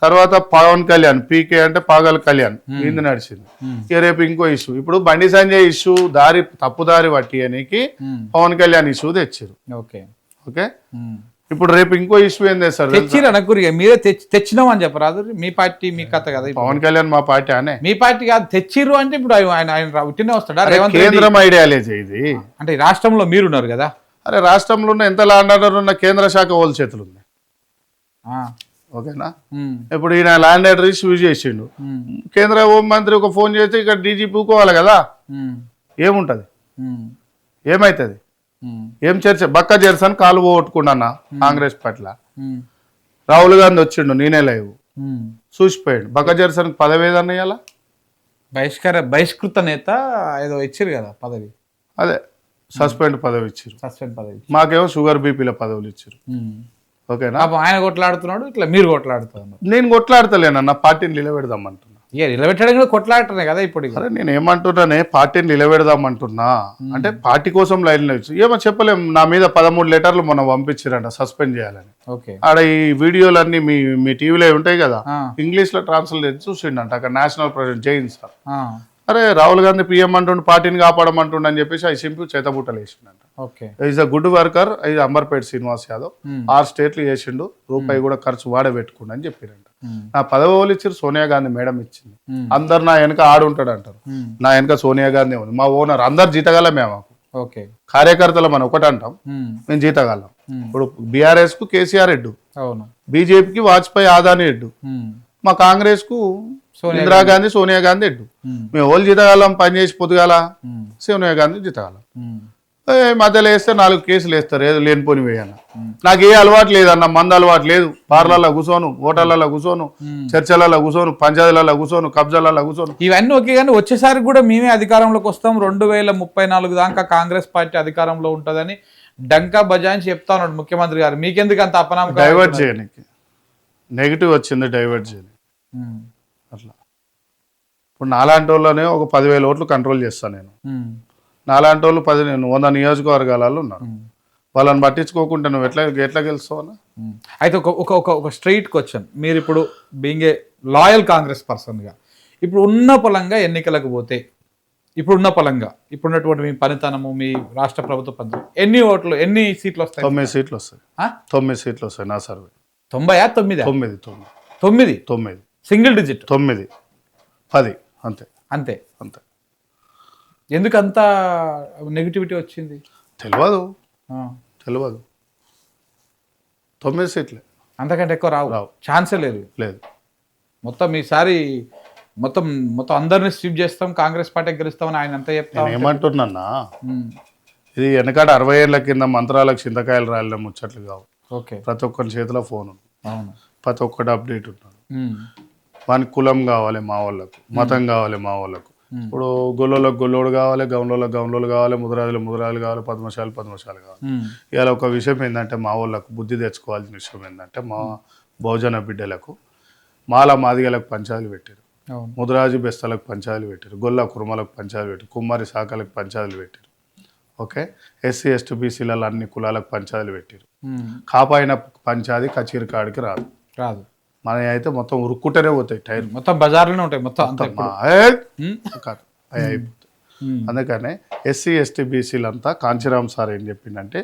తర్వాత పవన్ కళ్యాణ్ పీకే అంటే పాగల్ కళ్యాణ్ ఇది నడిచింది. ఇక రేపు ఇంకో ఇష్యూ. ఇప్పుడు బండి సంజయ్ ఇష్యూ తప్పుదారి పట్టియనికి పవన్ కళ్యాణ్ ఇష్యూ తెచ్చారు. ఓకే, ఇప్పుడు రేపు ఇంకో ఇష్యూ ఏం చేస్తారు? మీరే తెచ్చినాం అని చెప్పరాదు. మీ పార్టీ మీ కథ కదా. పవన్ కళ్యాణ్ మా పార్టీ అనే. మీ పార్టీ కాదు, తెచ్చిర్రు అంటే ఇప్పుడు ఆయన ఉట్టినే వస్తాడా? కేంద్రం ఐడియాలజీ ఇది. అంటే రాష్ట్రంలో మీరున్నారు కదా. అరే రాష్ట్రంలో ఉన్న ఎంత ల్యాండ్ ఆర్డర్ ఉన్న కేంద్ర శాఖ వాళ్ళ చేతులు ఉంది. ఓకేనా? ఇప్పుడు ఈయన ల్యాండ్ ఆర్డర్ యూజ్ చేసిండు, కేంద్ర హోంమంత్రి ఒక ఫోన్ చేస్తే ఇక్కడ డీజీ పూకోవాలి కదా. ఏముంటది? ఏమైతుంది? ఏం చర్చ? బక్క జెర్సన్ కాలు పోగొట్టుకున్నా కాంగ్రెస్ పట్ల. రాహుల్ గాంధీ వచ్చిండు, నేనే లేవు చూసిపోయాడు. బక్క జెర్సన్ పదవి ఏదన్నా ఇవ్వాలా? బహిష్కృత నేత ఏదో ఇచ్చారు కదా పదవి. అదే సస్పెండ్ పదవి ఇచ్చారు. సస్పెండ్ పదవి. మాకేమో షుగర్ బీపీల పదవులు ఇచ్చారు. ఓకేనా? ఆయన కొట్లాడుతున్నాడు, ఇట్లా మీరు కొట్లాడుతున్నారు. నేను కొట్లాడతలేనన్న, పార్టీని నిలబెడదామంటున్నా. నిలబెట్టడం కూడా కొట్లాడటనే కదా ఇప్పుడు. అరే నేను ఏమంటున్నానే, పార్టీని నిలబెడదామంటున్నా. అంటే పార్టీ కోసం లైన్లో ఇచ్చు ఏమో చెప్పలేము. నా మీద 13 లెటర్లు మనం పంపించారంట సస్పెండ్ చేయాలని. ఆడ ఈ వీడియోలన్నీ మీ టీవీలో ఉంటాయి కదా, ఇంగ్లీష్ లో ట్రాన్స్లేట్ చూసిండంట అక్కడ నేషనల్ ప్రెసిడెంట్ జైన్ సార్. అరే రాహుల్ గాంధీ పీఎం అంటుండు, పార్టీని కాపాడమంటుండ అని చెప్పేసి అవి సింపు చేతబుట్టలు వేసిండంట. Is a good worker. ఇది అంబర్పేట శ్రీనివాస్ యాదవ్ 6 స్టేట్లు చేసిండు, రూపాయి కూడా ఖర్చు వాడబెట్టుకుండు అని చెప్పారంట. నా పదవి వాళ్ళు ఇచ్చారు, సోనియా గాంధీ మేడం ఇచ్చింది. అందరు నా వెనక ఆడుంటాడు అంటారు, నా వెనక సోనియా గాంధీ ఉంది. మా ఓనర్ అందరు జీతగలమే. మాకు కార్యకర్తలు మనం ఒకటి అంటాం, మేము జీతగలం. ఇప్పుడు బీఆర్ఎస్ కు కేసీఆర్ హెడ్, బీజేపీకి వాజ్పేయి ఆదాని హెడ్, మా కాంగ్రెస్ కు ఇందిరాగాంధీ సోనియా గాంధీ హెడ్. మేము ఓళ్ళు జీతగాలం, పనిచేసి పొద్దుగాల సోనియా గాంధీ జీతగాలం. మధ్యలో వేస్తే 4 కేసులు వేస్తారు, ఏదో లేనిపోని వేయన్న. నాకు ఏ అలవాటు లేదన్న, మంద అలవాటు లేదు. బార్లలో కూర్చోను, హోటళ్లలో కూర్చోను, చర్చలలో కూర్చోను, పంచాయతీలలో కూర్చోను, కబ్జాలలో కూర్చోను. ఇవన్నీ ఓకే, కానీ వచ్చేసారి కూడా మేమే అధికారంలోకి వస్తాం, 2034 దాకా కాంగ్రెస్ పార్టీ అధికారంలో ఉంటుందని డంకా బజాయించి చెప్తా ఉన్నాడు ముఖ్యమంత్రి గారు. మీకెందుకు అంత అపనమ్మకం? డైవర్ట్ చేయడానికి, నెగిటివ్ వచ్చింది డైవర్ట్ చేయని అట్లా. ఇప్పుడు నాలాంటి వాళ్ళనే ఒక 10,000 ఓట్లు కంట్రోల్ చేస్తాను నేను. నాలాంటి వాళ్ళు 100 నియోజకవర్గాలలో ఉన్నారు. వాళ్ళని పట్టించుకోకుండా నువ్వు ఎట్లా గెలుస్తావు అన్న? అయితే ఒక స్ట్రైట్ క్వశ్చన్. మీరు ఇప్పుడు బీయింగ్ ఏ లాయల్ కాంగ్రెస్ పర్సన్గా ఇప్పుడు ఉన్న పొలంగా ఎన్నికలకు పోతే, ఇప్పుడున్న పొలంగా ఇప్పుడున్నటువంటి మీ పనితనము, మీ రాష్ట్ర ప్రభుత్వ పద్ధతి, ఎన్ని సీట్లు వస్తాయి? 9 సీట్లు వస్తాయి. 9 సీట్లు వస్తాయి నా సర్వే. 90 9 సింగిల్ డిజిట్ 9 10 అంతే అంతే అంతే. ఎందుకు అంత నెగిటివిటీ వచ్చింది? తెలియదు 9 సీట్లే, అంతకంటే ఎక్కువ రావు. ఛాన్సే లేదు. మొత్తం ఈసారి మొత్తం అందరినీ స్వీప్ చేస్తాం, కాంగ్రెస్ పార్టీ గెలుస్తామని ఆయన అంతా చెప్తాను. ఏమంటున్నా, ఇది వెనకాడ 60 ఏళ్ల కింద మంత్రాలకు చింతకాయలు రాయడం ముచ్చట్లు కావు. ప్రతి ఒక్కరి చేతిలో ఫోన్ ఉంది, ప్రతి ఒక్కటి అప్డేట్ ఉన్నాడు. వానికి కులం కావాలి మా వాళ్ళకు, మతం కావాలి మా వాళ్ళకు. ఇప్పుడు గొల్లోలకు గొల్లోడు కావాలి, గౌన్లోలకు కావాలి, ముదిరాజులు కావాలి, పద్మశాలు కావాలి. ఇవాళ ఒక విషయం ఏంటంటే, మా వాళ్ళకు బుద్ధి తెచ్చుకోవాల్సిన విషయం ఏంటంటే, మా బహుజన బిడ్డలకు మాల మాదిగలకు పంచాయతీలు పెట్టారు, ముదిరాజు బెస్తలకు పంచాయతీలు పెట్టారు, గొల్ల కుర్మలకు పంచాయతీలు పెట్టారు, కుమ్మరి శాఖలకు పంచాయతీలు పెట్టారు. ఓకే, ఎస్సీ ఎస్టీ బీసీలలో అన్ని కులాలకు పంచాయతీలు పెట్టారు. కాపాయిన పంచాయతీ కచేరి కాడికి రాదు. మన అయితే మొత్తం ఉరుక్కుంటూనే పోతాయి, టైర్ మొత్తం బజార్లోనే ఉంటాయి మొత్తం. అయిపోతాయి. అందుకనే ఎస్సీ ఎస్టీ బీసీలంతా కాంచీరామ్ సార్ ఏం చెప్పిందంటే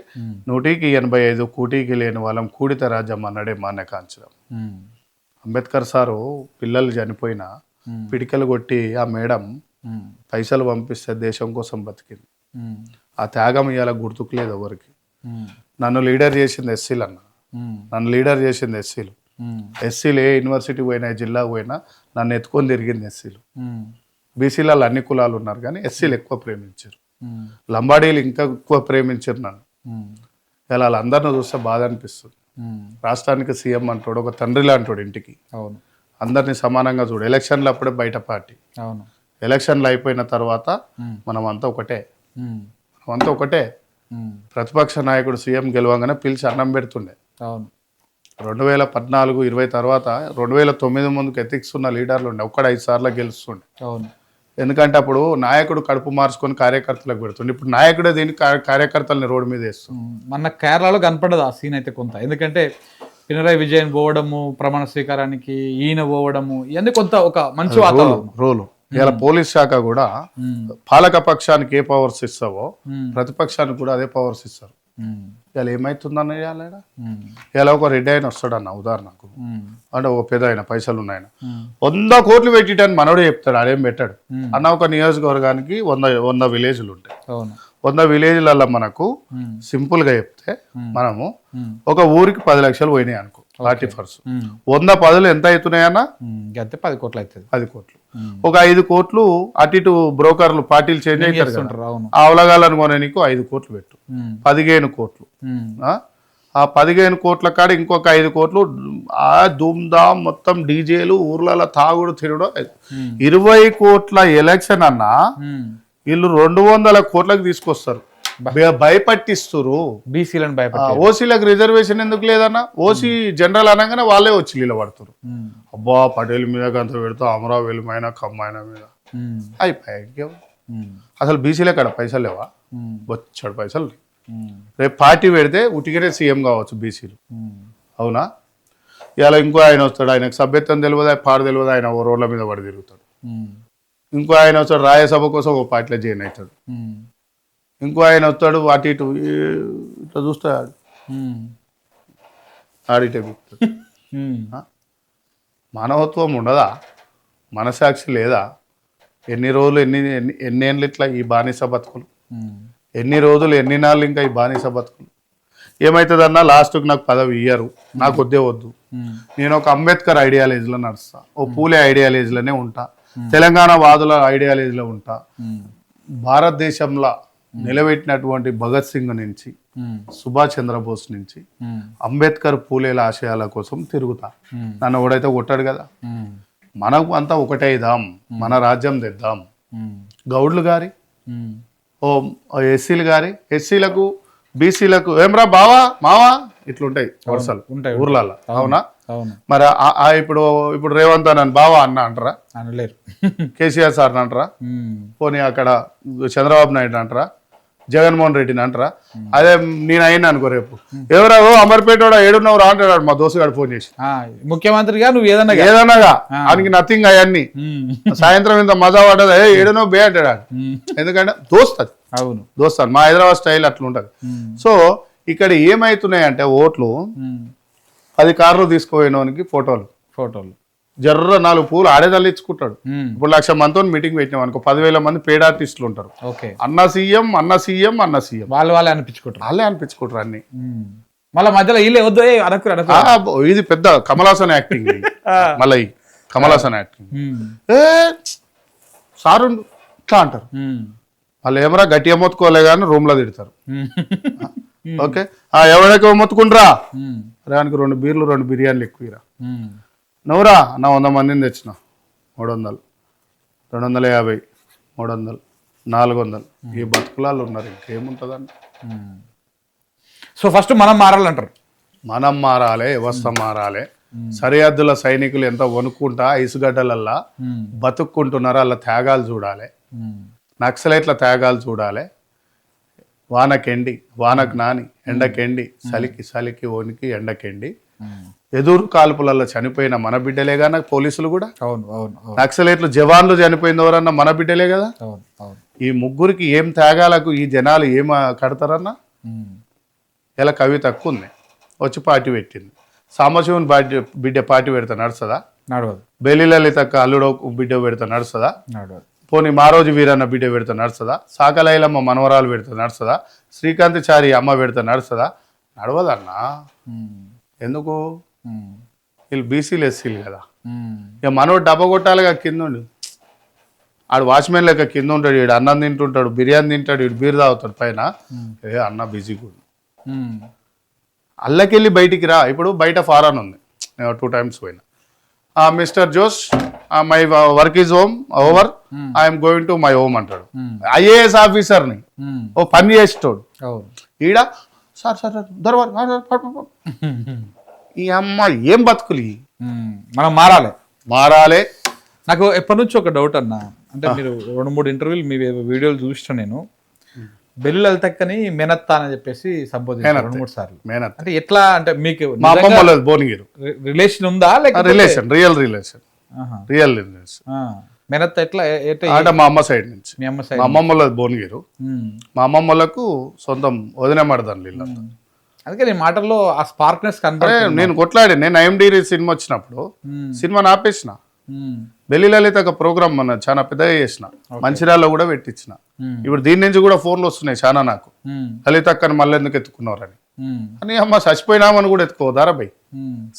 185 కూటీకి లేని వాళ్ళం కూడిత రాజ్యం అన్నాడే మాన్య కాంచీరామ్. అంబేద్కర్ సారు పిల్లలు చనిపోయినా పిడికలు కొట్టి ఆ మేడం పైసలు పంపిస్తే దేశం కోసం బతికింది. ఆ త్యాగం ఇవాళ గుర్తుకు లేదు ఎవరికి. నన్ను లీడర్ చేసింది ఎస్సీలు అన్న, నన్ను లీడర్ చేసింది ఎస్సీలు. ఎస్సీలు ఏ యూనివర్సిటీ పోయినా జిల్లాకు పోయినా నన్ను ఎత్తుకొని తిరిగింది ఎస్సీలు. బీసీలలో అన్ని కులాలు ఉన్నారు కానీ ఎస్సీలు ఎక్కువ ప్రేమించారు, లంబాడీలు ఇంకా ఎక్కువ ప్రేమించారు నన్ను. ఇలా వాళ్ళందరిని చూస్తే బాధ అనిపిస్తుంది. రాష్ట్రానికి సీఎం అంటాడు, ఒక తండ్రిలా అంటాడు ఇంటికి. అవును, అందరినీ సమానంగా చూడు. ఎలక్షన్లు అప్పుడే బయట పార్టీ, అవును, ఎలక్షన్లు అయిపోయిన తర్వాత మనమంతా ఒకటే, మనమంతా ఒకటే. ప్రతిపక్ష నాయకుడు సీఎం గెలవంగానే పిలిచి అన్నం పెడుతుండే. అవును, 2014, 20 తర్వాత 2009 ముందుకు ఎథిక్స్ ఉన్న లీడర్లు ఉండే, ఒక్కడ 5 సార్లు గెలుస్తుండే. అవును, ఎందుకంటే అప్పుడు నాయకుడు కడుపు మార్చుకొని కార్యకర్తలకు పెడుతుండే. ఇప్పుడు నాయకుడే దీన్ని కార్యకర్తలని రోడ్డు మీద వేస్తుంది. మన కేరళలో కనపడదు ఆ సీన్ అయితే కొంత. ఎందుకంటే పినరాయి విజయన్ పోవడము, ప్రమాణ స్వీకారానికి ఈయన పోవడము, ఇవన్నీ కొంత ఒక మంచి వాతావరణం రోలు. ఇలా పోలీస్ శాఖ కూడా పాలక పక్షానికి ఏ పవర్స్ ఇస్తావో ప్రతిపక్షానికి కూడా అదే పవర్స్ ఇస్తారు. ఇలా ఏమవుతుందన్న ఇలా ఒక రెడ్డి ఆయన వస్తాడన్న ఉదాహరణకు, అంటే ఒక పెద్ద ఆయన పైసలు ఉన్నాయన 100 కోట్లు పెట్టిటని మనోడే చెప్తాడు, ఆడేం పెట్టాడు అన్న. ఒక నియోజకవర్గానికి 100 విలేజ్లు ఉంటాయి. 100 విలేజ్లలో మనకు సింపుల్ గా చెప్తే మనము ఒక ఊరికి 10 లక్షలు పోయినాయి అనుకో, 40%. 100 10 ఎంత అవుతున్నాయన్న? 10 కోట్లు అవుతుంది. 10 కోట్లు. ఒక 5 కోట్లు అటు ఇటు బ్రోకర్లు పార్టీలు చేంజ్ అవుతారు కదా, ఆ అవలగాలను కొనే నీకు 5 కోట్లు పెట్టు, 15 కోట్లు. ఆ 15 కోట్ల కాడ ఇంకొక 5 కోట్లు ఆ ధూమ్ధామ్ మొత్తం డీజేలు, ఊర్లలో తాగుడు తిరుడు. 20 కోట్ల ఎలక్షన్ అన్నా వీళ్ళు 200 కోట్లకు తీసుకొస్తారు, భయపట్టిస్తారు. బీసీలను ఓసీలకు రిజర్వేషన్ ఎందుకు లేదన్నా? ఓసీ జనరల్ అనగానే వాళ్ళే వచ్చి నిలబడతారు. అబ్బా పటేల్ మీద గంత పెడతా, అమరావతి మీద కమ్మాయిన మీద అయిపోయాయి. అసలు బీసీలే కాడ పైసలు లేవా? బొచ్చాడు పైసలు. రేపు పార్టీ పెడితే ఉట్టిగానే సీఎం కావచ్చు బీసీలు, అవునా? ఇలా ఇంకో ఆయన వస్తాడు, ఆయనకు సభ్యత్వం తెలియదు, పాడు తెలియదు, ఆయన ఓ రోడ్ల మీద పడి తిరుగుతాడు. ఇంకో ఆయన వస్తాడు, రాజ్యసభ కోసం ఒక పార్టీలో జాయిన్ అవుతాడు. ఇంకో ఆయన వస్తాడు, అటు ఇటు ఇట్లా చూస్తాడు, ఆడిటే మానవత్వం ఉండదా? మనసాక్షి లేదా? ఎన్ని రోజులు ఎన్ని ఏళ్ళు ఇట్లా ఈ బానిస బతుకులు, ఎన్ని రోజులు ఎన్ని నాళ్ళు ఇంకా ఈ బానిస బతుకులు. ఏమవుతుందన్నా లాస్ట్కి నాకు పదవి ఇయ్యరు, నాకు వద్దే వద్దు. నేను ఒక అంబేద్కర్ ఐడియాలజీలో నడుస్తా, ఓ పూలే ఐడియాలజీలోనే ఉంటా, తెలంగాణ వాదుల ఐడియాలజీలో ఉంటా. భారతదేశంలో నిలబెట్టినటువంటి భగత్ సింగ్ నుంచి, సుభాష్ చంద్రబోస్ నుంచి, అంబేద్కర్ పూలేల ఆశయాల కోసం తిరుగుతా. నన్ను ఎవడైతే కొట్టాడు కదా. మనకు అంతా ఒకటే ఇదాం, మన రాజ్యం తెద్దాం. గౌడ్లు గారి, ఓ ఎస్సీలు గారి, ఎస్సీలకు బీసీలకు ఏమ్రా బావా మావా ఇట్లుంటాయి వరుసలు ఊర్లలో, అవునా? మరి ఇప్పుడు రేవంత్ నన్ను బావా అన్న అంటారా? అనలేరు. కేసీఆర్ సార్ అంటారా? పోనీ అక్కడ చంద్రబాబు నాయుడు అంటారా? జగన్మోహన్ రెడ్డిని అంటారా? అదే నేను అయినా అనుకో, రేపు ఎవరో అమర్పేట ఏడున్నవరా అంటాడు మా దోస్తు గారు ఫోన్ చేసి, ముఖ్యమంత్రిగా నువ్వు ఏదన్నాగా ఆయనకి నథింగ్ అవన్నీ. సాయంత్రం ఇంత మజా పడ్డది, ఏడునో బే అంటాడు. ఎందుకంటే దోస్తది, అవును దోస్తాను. మా హైదరాబాద్ స్టైల్ అట్లా ఉంటది. సో ఇక్కడ ఏమైతున్నాయంటే ఓట్లు 10 కార్లు తీసుకుపోయినోనికి ఫోటోలు జర్ర 4 పూలు ఆడే తల్లించుకుంటాడు. ఇప్పుడు 1,00,000 మందితో మీటింగ్ పెట్టినాం అనుకో, 10,000 మంది పేడ్ ఆర్టిస్టులు ఉంటారు. అన్న సీఎం అన్న సీఎం అన్న సీఎం వాళ్ళే అనిపించుకుంటారు అన్ని. మళ్ళీ మధ్యలో ఇది పెద్ద కమలాసన్ యాక్టింగ్. మళ్ళీ కమలాసన్ యాక్టింగ్ సారు ఇట్లా అంటారు. వాళ్ళు ఏమరా గట్టిగా మొత్తుకోలే కానీ రూమ్ లో తిడతారు. ఓకే ఎవరికి మొత్తుకుంటారా? రానికి 2 బీర్లు 2 బిర్యానీలు ఎక్కువరా. నువ్వురా నా 100 మందిని తెచ్చిన 300, 250, 300, 400 ఈ బతుకులాలు ఉన్నారు. ఇంకేముంటుందండి? సో ఫస్ట్ మనం మారాలంటారు. మనం మారాలి, వ్యవస్థ మారాలి. సరిహద్దుల సైనికులు ఎంత వణుకుంటా ఇసుగడ్డలల్లా బతుక్కుంటున్నారో అలా త్యాగాలు చూడాలి. నక్సలైట్ల త్యాగాలు చూడాలి. వానకెండి వానకు నాని, ఎండకెండి సలికి వణికి ఎండకెండి ఎదురు కాల్పులలో చనిపోయిన మన బిడ్డలేగా నాకు పోలీసులు కూడా, అవును అవును అవును నక్సలైట్లు జవాన్లు చనిపోయింది ఎవరన్నా మన బిడ్డలే కదా. అవును అవును ఈ ముగ్గురికి ఏం త్యాగాలకు ఈ జనాలు ఏం కడతారన్నా. ఇలా కవి తక్కువ ఉంది, వచ్చి పార్టీ పెట్టింది. సాంబశివుని బిడ్డ పార్టీ పెడతా నడుస్తుందా? నడవదు. బెల్లి లలితక్క అల్లుడు బిడ్డ పెడతా నడుస్తుందా? నడవదు. పోనీ మారోజు వీరన్న బిడ్డ పెడతా నడుస్తుందా? సాకలైలమ్మ మనవరాలు పెడతా నడుస్తుందా? శ్రీకాంత్ చారి అమ్మ పెడతా నడుస్తుందా? నడవదన్నా. ఎందుకు? వీళ్ళు బీసీలు ఎస్సీలు కదా. ఇక మనోడు డబ్బ కొట్టాలిగా కింద ఉండి, ఆడు వాచ్మెన్ లెక్క కింద ఉంటాడు, ఈడు అన్నం తింటుంటాడు, బిర్యానీ తింటాడు, ఈడు బీర్ తాగుతాడు పైన. అన్న బిజీ కూడా అల్లకెళ్ళి బయటికి రా. ఇప్పుడు బయట ఫారాన్ ఉంది, నేను 2 times పోయినా. మిస్టర్ జోష్, my work is home over, I'm going to my home అంటాడు. ఐఏఎస్ ఆఫీసర్ని ఓ పని చేసేటోడు. ఈడ సార్ సార్ దొరవారు ఈ అమ్మ ఏం బతుకులు. మనం మారాలి. నాకు ఎప్పటి నుంచి ఒక డౌట్ అన్న, అంటే మీరు 2-3 ఇంటర్వ్యూలు మీ వీడియోలు చూసిన నేను, బెల్లి లలితక్కని మేనత్త అని చెప్పేసి సంబోధించారు 2-3 సార్లు. మేనత్త అంటే ఎట్లా, అంటే మీకు మా అమ్మమ్మ భువనగిరి రిలేషన్ ఉందా లేకపోతే రియల్ రిలేషన్? మేనత్త ఎట్లా అంటే మా అమ్మ సైడ్ నుంచి. మీ అమ్మ సైడ్? మా అమ్మమ్మలో భువనగిరి, మా అమ్మమ్మలకు సొంతం వదిన మడదాను వీళ్ళంతా. అందుకే నీ మాటల్లో ఆ స్పార్క్నెస్ కనపడుతుంది. నేను కొట్లాడి, నేను ఐఎండి సినిమా వచ్చినప్పుడు సినిమా ఆపేసిన. బెల్లి లలిత ఒక ప్రోగ్రామ్ మన చాలా పెద్దగా చేసిన, మంచిర్యాలలో కూడా పెట్టించిన. ఇప్పుడు దీని నుంచి కూడా ఫోన్లు వస్తున్నాయి చాలా నాకు, లలిత అక్కని మళ్ళీ ఎందుకు ఎత్తుకున్నారని. అని అమ్మ చచ్చిపోయినామని కూడా ఎత్తుకోదారా భయ్,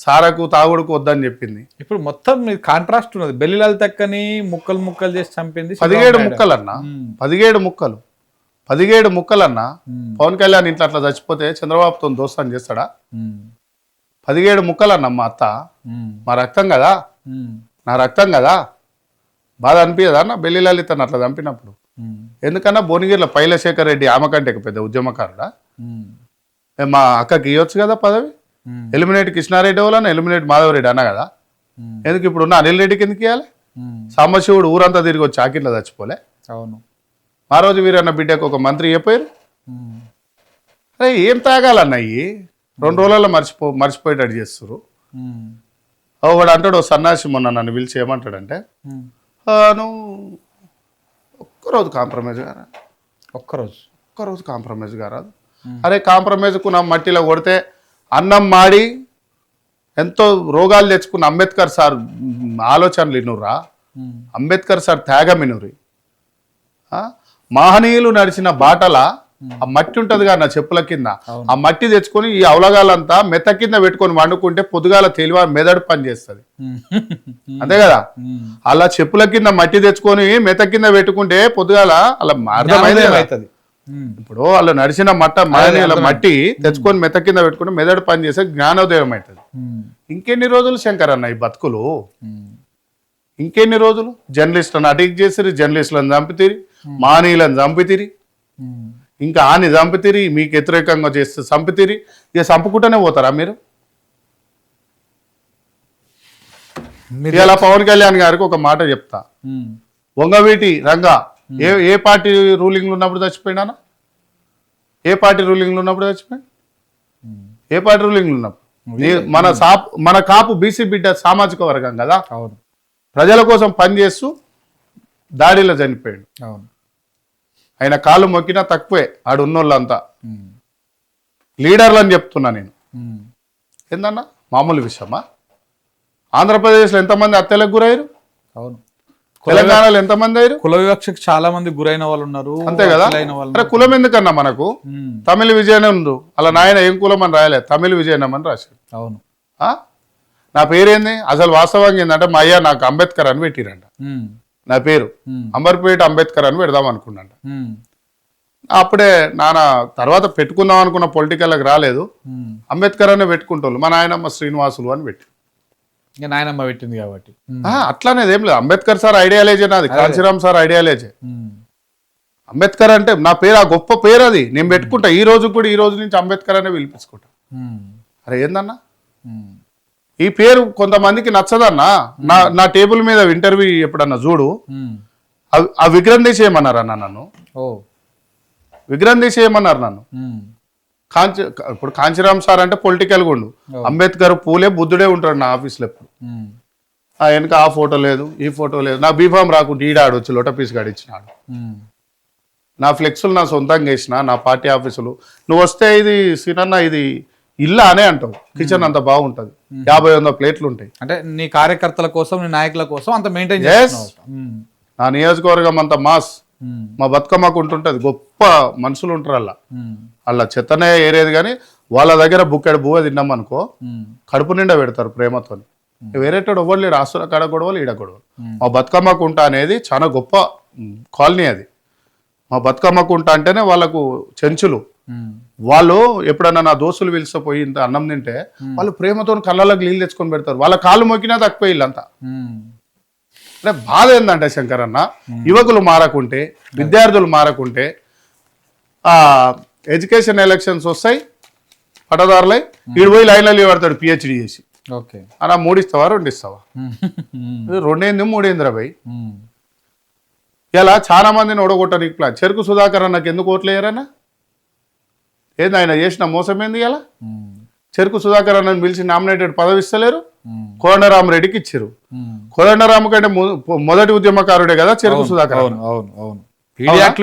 సారకు తాగుడుకు వద్దని చెప్పింది. ఇప్పుడు మొత్తం కాంట్రాస్ట్ ఉన్నది. బెల్లి లలితక్కని ముక్కలు చేసి చంపింది 17 ముక్కలు అన్న, 17 ముక్కలు అన్న. పవన్ కళ్యాణ్ ఇంట్లో అట్లా చచ్చిపోతే చంద్రబాబుతో దోస్తాన్ని చేస్తాడా? 17 ముక్కలు అన్న. మా అత్త మా రక్తం కదా, నా రక్తం కదా. బాధ అనిపించదా అన్న బెల్లి లలితను అట్లా చంపినప్పుడు? ఎందుకన్నా భువనగిరిలో పైలశేఖర్ రెడ్డి ఆమె కంటే పెద్ద ఉద్యమకారుడా? మా అక్కకి ఇవ్వచ్చు కదా పదవి. ఎలిమినేట్ కృష్ణారెడ్డి వాళ్ళని ఎలిమినేట్ మాధవరెడ్డి అన్న కదా. ఎందుకు ఇప్పుడు ఉన్న అనిల్ రెడ్డికి ఎందుకు ఇవ్వాలి? సాంబశివుడు ఊరంతా తిరిగి వచ్చి ఆకిట్లో చచ్చిపోలే? అవును. ఆ రోజు వీరన్న బిడ్డకు ఒక మంత్రి చెప్పారు. అరే ఏం తాగాలన్న అయ్యి 2 రోజులలో మర్చిపోయేటట్టు చేస్తారు. ఒకడు అంటాడు, సన్నాసి మొన్న నన్ను పిలిచి ఏమంటాడంటే, నువ్వు ఒక్కరోజు కాంప్రమైజ్ కారా, ఒక్కరోజు కాంప్రమైజ్ కారాదు. అరే కాంప్రమైజ్కు నా మట్టిలో కొడితే అన్నం మాడి ఎంతో రోగాలు తెచ్చుకున్న అంబేద్కర్ సార్ ఆలోచనలు ఇనురా, అంబేద్కర్ సార్ త్యాగం ఇనురి. మహనీయులు నడిచిన బాటల ఆ మట్టి ఉంటది కదా నా చెప్పుల కింద, ఆ మట్టి తెచ్చుకొని ఈ అవలగాలంతా మెత్త కింద పెట్టుకొని వండుకుంటే పొద్దుగాల తెలివ మెదడు పని చేస్తుంది. అంతే కదా? అలా చెప్పుల కింద మట్టి తెచ్చుకొని మెత్త కింద పెట్టుకుంటే పొద్దుగాల అలా అర్థమైంది. ఇప్పుడు వాళ్ళు నడిచిన మహనీయుల మట్టి తెచ్చుకొని మెత్త కింద పెట్టుకుని మెదడు పని చేస్తే జ్ఞానోదయం అవుతుంది. ఇంకెన్ని రోజులు శంకర్ అన్న ఈ బతుకులు? ఇంకెన్ని రోజులు? జర్నలిస్టులను అటాక్ చేసిరి, జర్నలిస్టులను చంపితిరి, మహనీయులను చంపితిరి, ఇంకా ఆని చంపితిరి, మీకు వ్యతిరేకంగా చేస్తే చంపితిరి. ఇక చంపుకుంటూనే పోతారా మీరు? ఇలా పవన్ కళ్యాణ్ గారికి ఒక మాట చెప్తా, వంగవీటి రంగా ఏ పార్టీ రూలింగ్లో ఉన్నప్పుడు చచ్చిపోయినా? ఏ పార్టీ రూలింగ్లో ఉన్నప్పుడు చచ్చిపోయి? ఏ పార్టీ రూలింగ్లో ఉన్నప్పుడు? మన కాపు బీసీ బిడ్డ సామాజిక వర్గం కదా, ప్రజల కోసం పనిచేస్తూ దాడిలో చనిపోయాడు. ఆయన కాళ్ళు మొక్కినా తక్కువే ఆడున్నోళ్ళంతా లీడర్లు అని చెప్తున్నా నేను. ఏందన్నా మామూలు విషయమా? ఆంధ్రప్రదేశ్లో ఎంతమంది హత్యలకు గురయ్యారు? అవును. తెలంగాణలో ఎంతమంది అయ్యారు? కుల వివక్షకు చాలా మంది గురైన వాళ్ళు ఉన్నారు. అంతే కదా? అరే కులం ఎందుకన్నా మనకు? తమిళ విజయనందు అలా నాయన ఏం కులం అని రాయలేదు, తమిళ విజయనం అని రాశాడు. అవును. నా పేరేంది అసలు వాస్తవంగా ఏంటంటే మా అయ్య నాకు అంబేద్కర్ అని పెట్టిరంట. నా పేరు అంబర్పేట అంబేద్కర్ అని పెడదాం అనుకున్నాంట. అప్పుడే నాన్న తర్వాత పెట్టుకుందాం అనుకున్న పొలిటికల్కి రాలేదు, అంబేద్కర్ అనే పెట్టుకుంటారు. మా నాయనమ్మ శ్రీనివాసులు అని పెట్టి నాయనమ్మ పెట్టింది కాబట్టి అట్లానేది ఏం లేదు. అంబేద్కర్ సార్ ఐడియాలజీ నాది, కాంచీరామ్ సార్ ఐడియాలజీ. అంబేద్కర్ అంటే నా పేరు, ఆ గొప్ప పేరు అది నేను పెట్టుకుంటా. ఈ రోజు కూడా ఈ రోజు నుంచి అంబేద్కర్ అనే పిలిపించుకుంటా. అరే ఏందన్నా ఈ పేరు కొంతమందికి నచ్చదన్నా. నా టేబుల్ మీద ఇంటర్వ్యూ ఎప్పుడన్నా చూడు, ఆ విగ్రహం తీసేయమన్నారు అన్న నన్ను, విగ్రహం తీసేయమన్నారు నన్ను. ఇప్పుడు కాంచీరామ్ సార్ అంటే పొలిటికల్గా ఉండు, అంబేద్కర్ పూలే బుద్ధుడే ఉంటాడు నా ఆఫీస్లో ఎప్పుడు. ఆ వెనక ఆ ఫోటో లేదు, ఈ ఫోటో లేదు, నా బీఫామ్ రాకుంటే ఈడాడు వచ్చి లోటపీస్ గాడు ఇచ్చినాడు. నా ఫ్లెక్సులు నా సొంతంగా వేసిన, నా పార్టీ ఆఫీసులు. నువ్వు వస్తే ఇది సీనన్న ఇది ఇల్లా అనే అంటావు, కిచెన్ అంత బాగుంటది, 50-100 ప్లేట్లు ఉంటాయి. అంటే నీ కార్యకర్తల కోసం, నీ నాయకుల కోసం అంత మెయింటైన్ నా నియోజకవర్గం అంత మాస్. మా బతుకమ్మకు ఉంటుంటది, గొప్ప మనుషులు ఉంటారు అలా. అలా చెత్తనే ఏరేది కానీ వాళ్ళ దగ్గర బుక్కెడు బువ్వ తిన్నాం అనుకో కడుపు నిండా పెడతారు ప్రేమతో. వేరేటోడు ఎవ్వరు లేడు, ఆస్తుల కాడ గొడవలు, ఈడ గొడవలు. మా బతుకమ్మ కుంట అనేది చాలా గొప్ప కాలనీ అది. మా బతుకమ్మ కుంట అంటేనే వాళ్ళకు చెంచులు. వాళ్ళు ఎప్పుడన్నా నా దోస్తులు పిలిచిపోయి ఇంత అన్నం తింటే వాళ్ళు ప్రేమతో కళ్ళలకు నీళ్ళు తెచ్చుకొని పెడతారు. వాళ్ళ కాళ్ళు మొక్కినా తక్కువ వీళ్ళంతా. అంటే బాధ ఏంటంటే శంకరన్న, యువకులు మారకుంటే, విద్యార్థులు మారకుంటే, ఎడ్యుకేషన్ ఎలక్షన్స్ వస్తాయి, పట్టదారులై ఈడు పోయి లైన్లలో పడతాడు పిహెచ్డి చేసి. అలా 3 ఇస్తావా 2 ఇస్తావా? 2 ఏంది 3 ఏందిరా భయ్? ఇలా చాలా మందిని ఓడగొట్టడానికి ప్లాన్. చెరుకు సుధాకర్ అన్నకి ఎందుకు ఓట్లేయరన్నా? ఏంది ఆయన చేసిన మోసం ఏంది? ఇలా చెరుకు సుధాకర్ అన్నని పిలిచి నామినేటెడ్ పదవి ఇస్తలేరు, కోదండరామరెడ్డికి ఇచ్చారు. కోదండరామ కంటే మొదటి ఉద్యమకారుడే కదా చెరుకు సుధాకర్.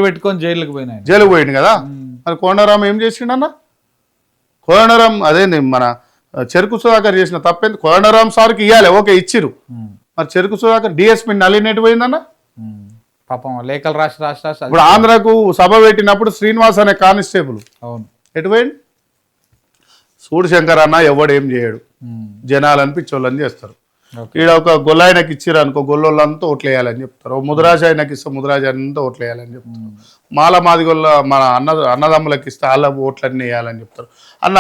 పెట్టుకొని జైలుకి పోయింది కదా. మరి కోదండరామ ఏం చేసిండన్న? కోదండరాం అదేంది మన చెరుకు సుధాకర్ చేసిన తప్పేంది? కోదండరాం సార్కి ఇవ్వాలి, ఓకే ఇచ్చిరు. మరి చెరుకు సుధాకర్ డిఎస్పీ నలినెటు పోయిందన్న? పాపం లేఖలు రాసి ఇప్పుడు ఆంధ్రకు సభ పెట్టినప్పుడు శ్రీనివాస్ అనే కానిస్టేబుల్ ఎటు పోయింది? సూడు శంకర్ అన్న ఎవడు ఏం చేయడు, జనాలు అనిపించోళ్ళని చేస్తారు. ఈడ ఒక గొల్లాయనకి ఇచ్చిరు అనుకో, గొల్లోళ్ళంతా ఓట్లేయాలని చెప్తారు. ముదిరాజు ఆయనకి ఇస్తే ముదిరాజు అంతా ఓట్లేయాలని చెప్తారు. మాల మాదిగొల్ల మన అన్నదమ్ములకి ఇస్తే వాళ్ళ ఓట్లన్నీ వేయాలని చెప్తారు. అన్న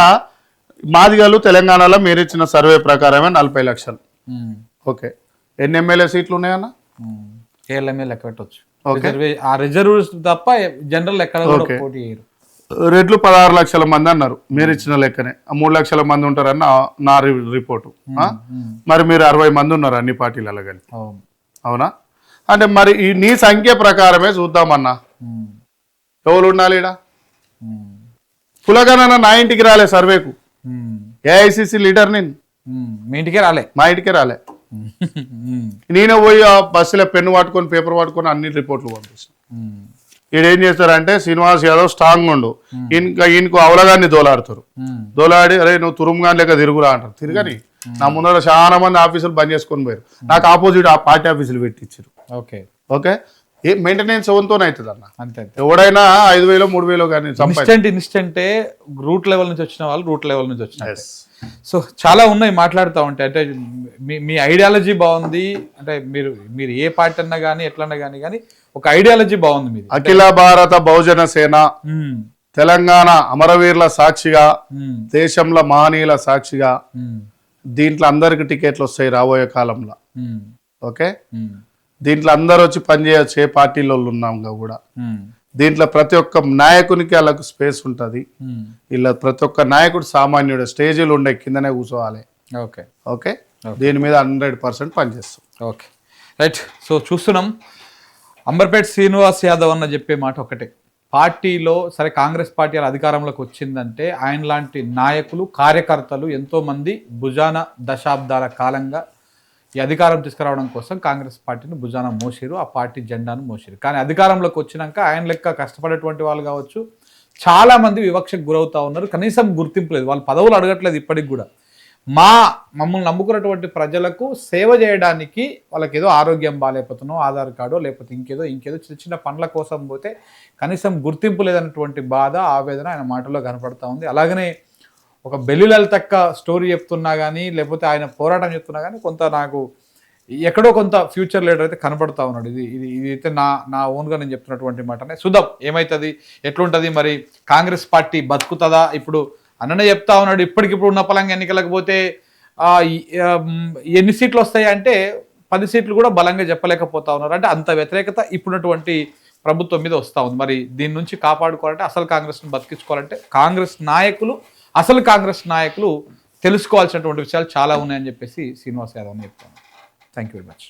మాదిగలు తెలంగాణలో మీరు ఇచ్చిన సర్వే ప్రకారమే 40 లక్షలు. ఓకే, ఎన్ని ఎమ్మెల్యే సీట్లు ఉన్నాయన్న? లెక్క పెట్టవచ్చు. ఆ రిజర్వ్స్ తప్ప జనరల్ ఎక్కడ పోటీ చేయరు. రెడ్లు 16 లక్షల మంది అన్నారు మీరు ఇచ్చిన లెక్కనే. 3 లక్షల మంది ఉంటారన్న నా రిపోర్టు. మరి మీరు 60 మంది ఉన్నారు అన్ని పార్టీలలో కలిపి, అవునా? అంటే మరి ఈ నీ సంఖ్య ప్రకారమే చూద్దామన్నా ఎవరు ఉండాలి ఈడ? పులగనన్న నా ఇంటికి రాలే సర్వేకు, ఏఐసిసి లీడర్ నేను, మీ ఇంటికే రాలే, మా ఇంటికే రాలే. నేనే పోయి ఆ బస్సులో పెన్ను పట్టుకొని పేపర్ పట్టుకొని అన్ని రిపోర్ట్లు పంపిస్తాను. ఈడేం చేస్తారంటే శ్రీనివాస్ యాదవ్ స్ట్రాంగ్ ఉండు, ఈయనకు అవలగాన్ని దోలాడుతారు. దోలాడి అరే నువ్వు తురుముగాని లేక తిరుగురా అంటారు. తిరగని నా ముందర చాలా మంది ఆఫీసులు బంద్ చేసుకొని పోయారు. నాకు ఆపోజిట్ ఆ పార్టీ ఆఫీసులు పెట్టించారు. ఓకే, ఏ మెయింటెనెన్స్ ఎవరితోనే అవుతుంది అన్న. అంతే, ఎవడైనా 5,000 3,000 కానీ ఇన్స్టెంటే రూట్ లెవెల్ నుంచి వచ్చిన వాళ్ళు రూట్ లెవెల్ నుంచి వచ్చిన. సో చాలా ఉన్నాయి మాట్లాడుతూ ఉంటే. అంటే మీ ఐడియాలజీ బాగుంది, అంటే మీరు ఏ పార్టీ అన్నా కానీ ఎట్లన్నా కానీ ఒక ఐడియాలజీ బాగుంది మీది. అఖిల భారత బహుజన సేన, తెలంగాణ అమరవీరుల సాక్షిగా, దేశంలో మహనీయుల సాక్షిగా దీంట్లో అందరికి టికెట్లు వస్తాయి రాబోయే కాలంలో. ఓకే, దీంట్లో అందరు వచ్చి పనిచేయచ్చు, ఏ పార్టీలో ఉన్నాం కూడా. దీంట్లో ప్రతి ఒక్క నాయకునికి వాళ్ళకు స్పేస్ ఉంటుంది. ఇలా ప్రతి ఒక్క నాయకుడు సామాన్యుడు, స్టేజీలు ఉండే కిందనే కూర్చోవాలి. ఓకే ఓకే, దీని మీద 100% పనిచేస్తాం. Okay right. సో చూస్తున్నాం, అంబర్పేట శ్రీనివాస్ యాదవ్ అన్న చెప్పే మాట ఒకటే, పార్టీలో సరే కాంగ్రెస్ పార్టీ అధికారంలోకి వచ్చిందంటే ఆయన లాంటి నాయకులు కార్యకర్తలు ఎంతోమంది భుజాన దశాబ్దాల కాలంగా ఈ అధికారం తీసుకురావడం కోసం కాంగ్రెస్ పార్టీని భుజాన మోసిరు, ఆ పార్టీ జెండాను మోసిరు. కానీ అధికారంలోకి వచ్చినాక ఆయన లెక్క కష్టపడేటువంటి వాళ్ళు కావచ్చు చాలామంది వివక్షకు గురవుతూ ఉన్నారు. కనీసం గుర్తింపు లేదు, వాళ్ళు పదవులు అడగట్లేదు ఇప్పటికి కూడా. మమ్మల్ని నమ్ముకున్నటువంటి ప్రజలకు సేవ చేయడానికి వాళ్ళకి ఏదో ఆరోగ్యం బాగాలేకపోతున్నాం, ఆధార్ కార్డో లేకపోతే ఇంకేదో చిన్న చిన్న పనుల కోసం పోతే కనీసం గుర్తింపు లేదన్నటువంటి బాధ, ఆవేదన ఆయన మాటల్లో కనపడతా ఉంది. అలాగనే ఒక బెల్లి లలితక్క స్టోరీ చెప్తున్నా కానీ లేకపోతే ఆయన పోరాటం చెప్తున్నా కానీ కొంత నాకు ఎక్కడో కొంత ఫ్యూచర్ లీడర్ అయితే కనపడతా ఉన్నాడు. ఇది అయితే నా ఓన్గా నేను చెప్తున్నటువంటి మాటనే. చూద్దాం ఏమవుతుంది, ఎట్లుంటుంది, మరి కాంగ్రెస్ పార్టీ బతుకుతుందా? ఇప్పుడు అన్ననే చెప్తా ఉన్నాడు, ఇప్పటికిప్పుడు ఉన్న పలంగా ఎన్నికలకు పోతే ఎన్ని సీట్లు వస్తాయి అంటే 10 సీట్లు కూడా బలంగా చెప్పలేకపోతా ఉన్నారు. అంటే అంత వ్యతిరేకత ఇప్పుడున్నటువంటి ప్రభుత్వం మీద వస్తూ ఉంది. మరి దీని నుంచి కాపాడుకోవాలంటే, అసలు కాంగ్రెస్ను బతికించుకోవాలంటే అసలు కాంగ్రెస్ నాయకులు తెలుసుకోవాల్సినటువంటి విషయాలు చాలా ఉన్నాయని చెప్పేసి శ్రీనివాస్ యాదవ్ చెప్తాను. Thank you very much.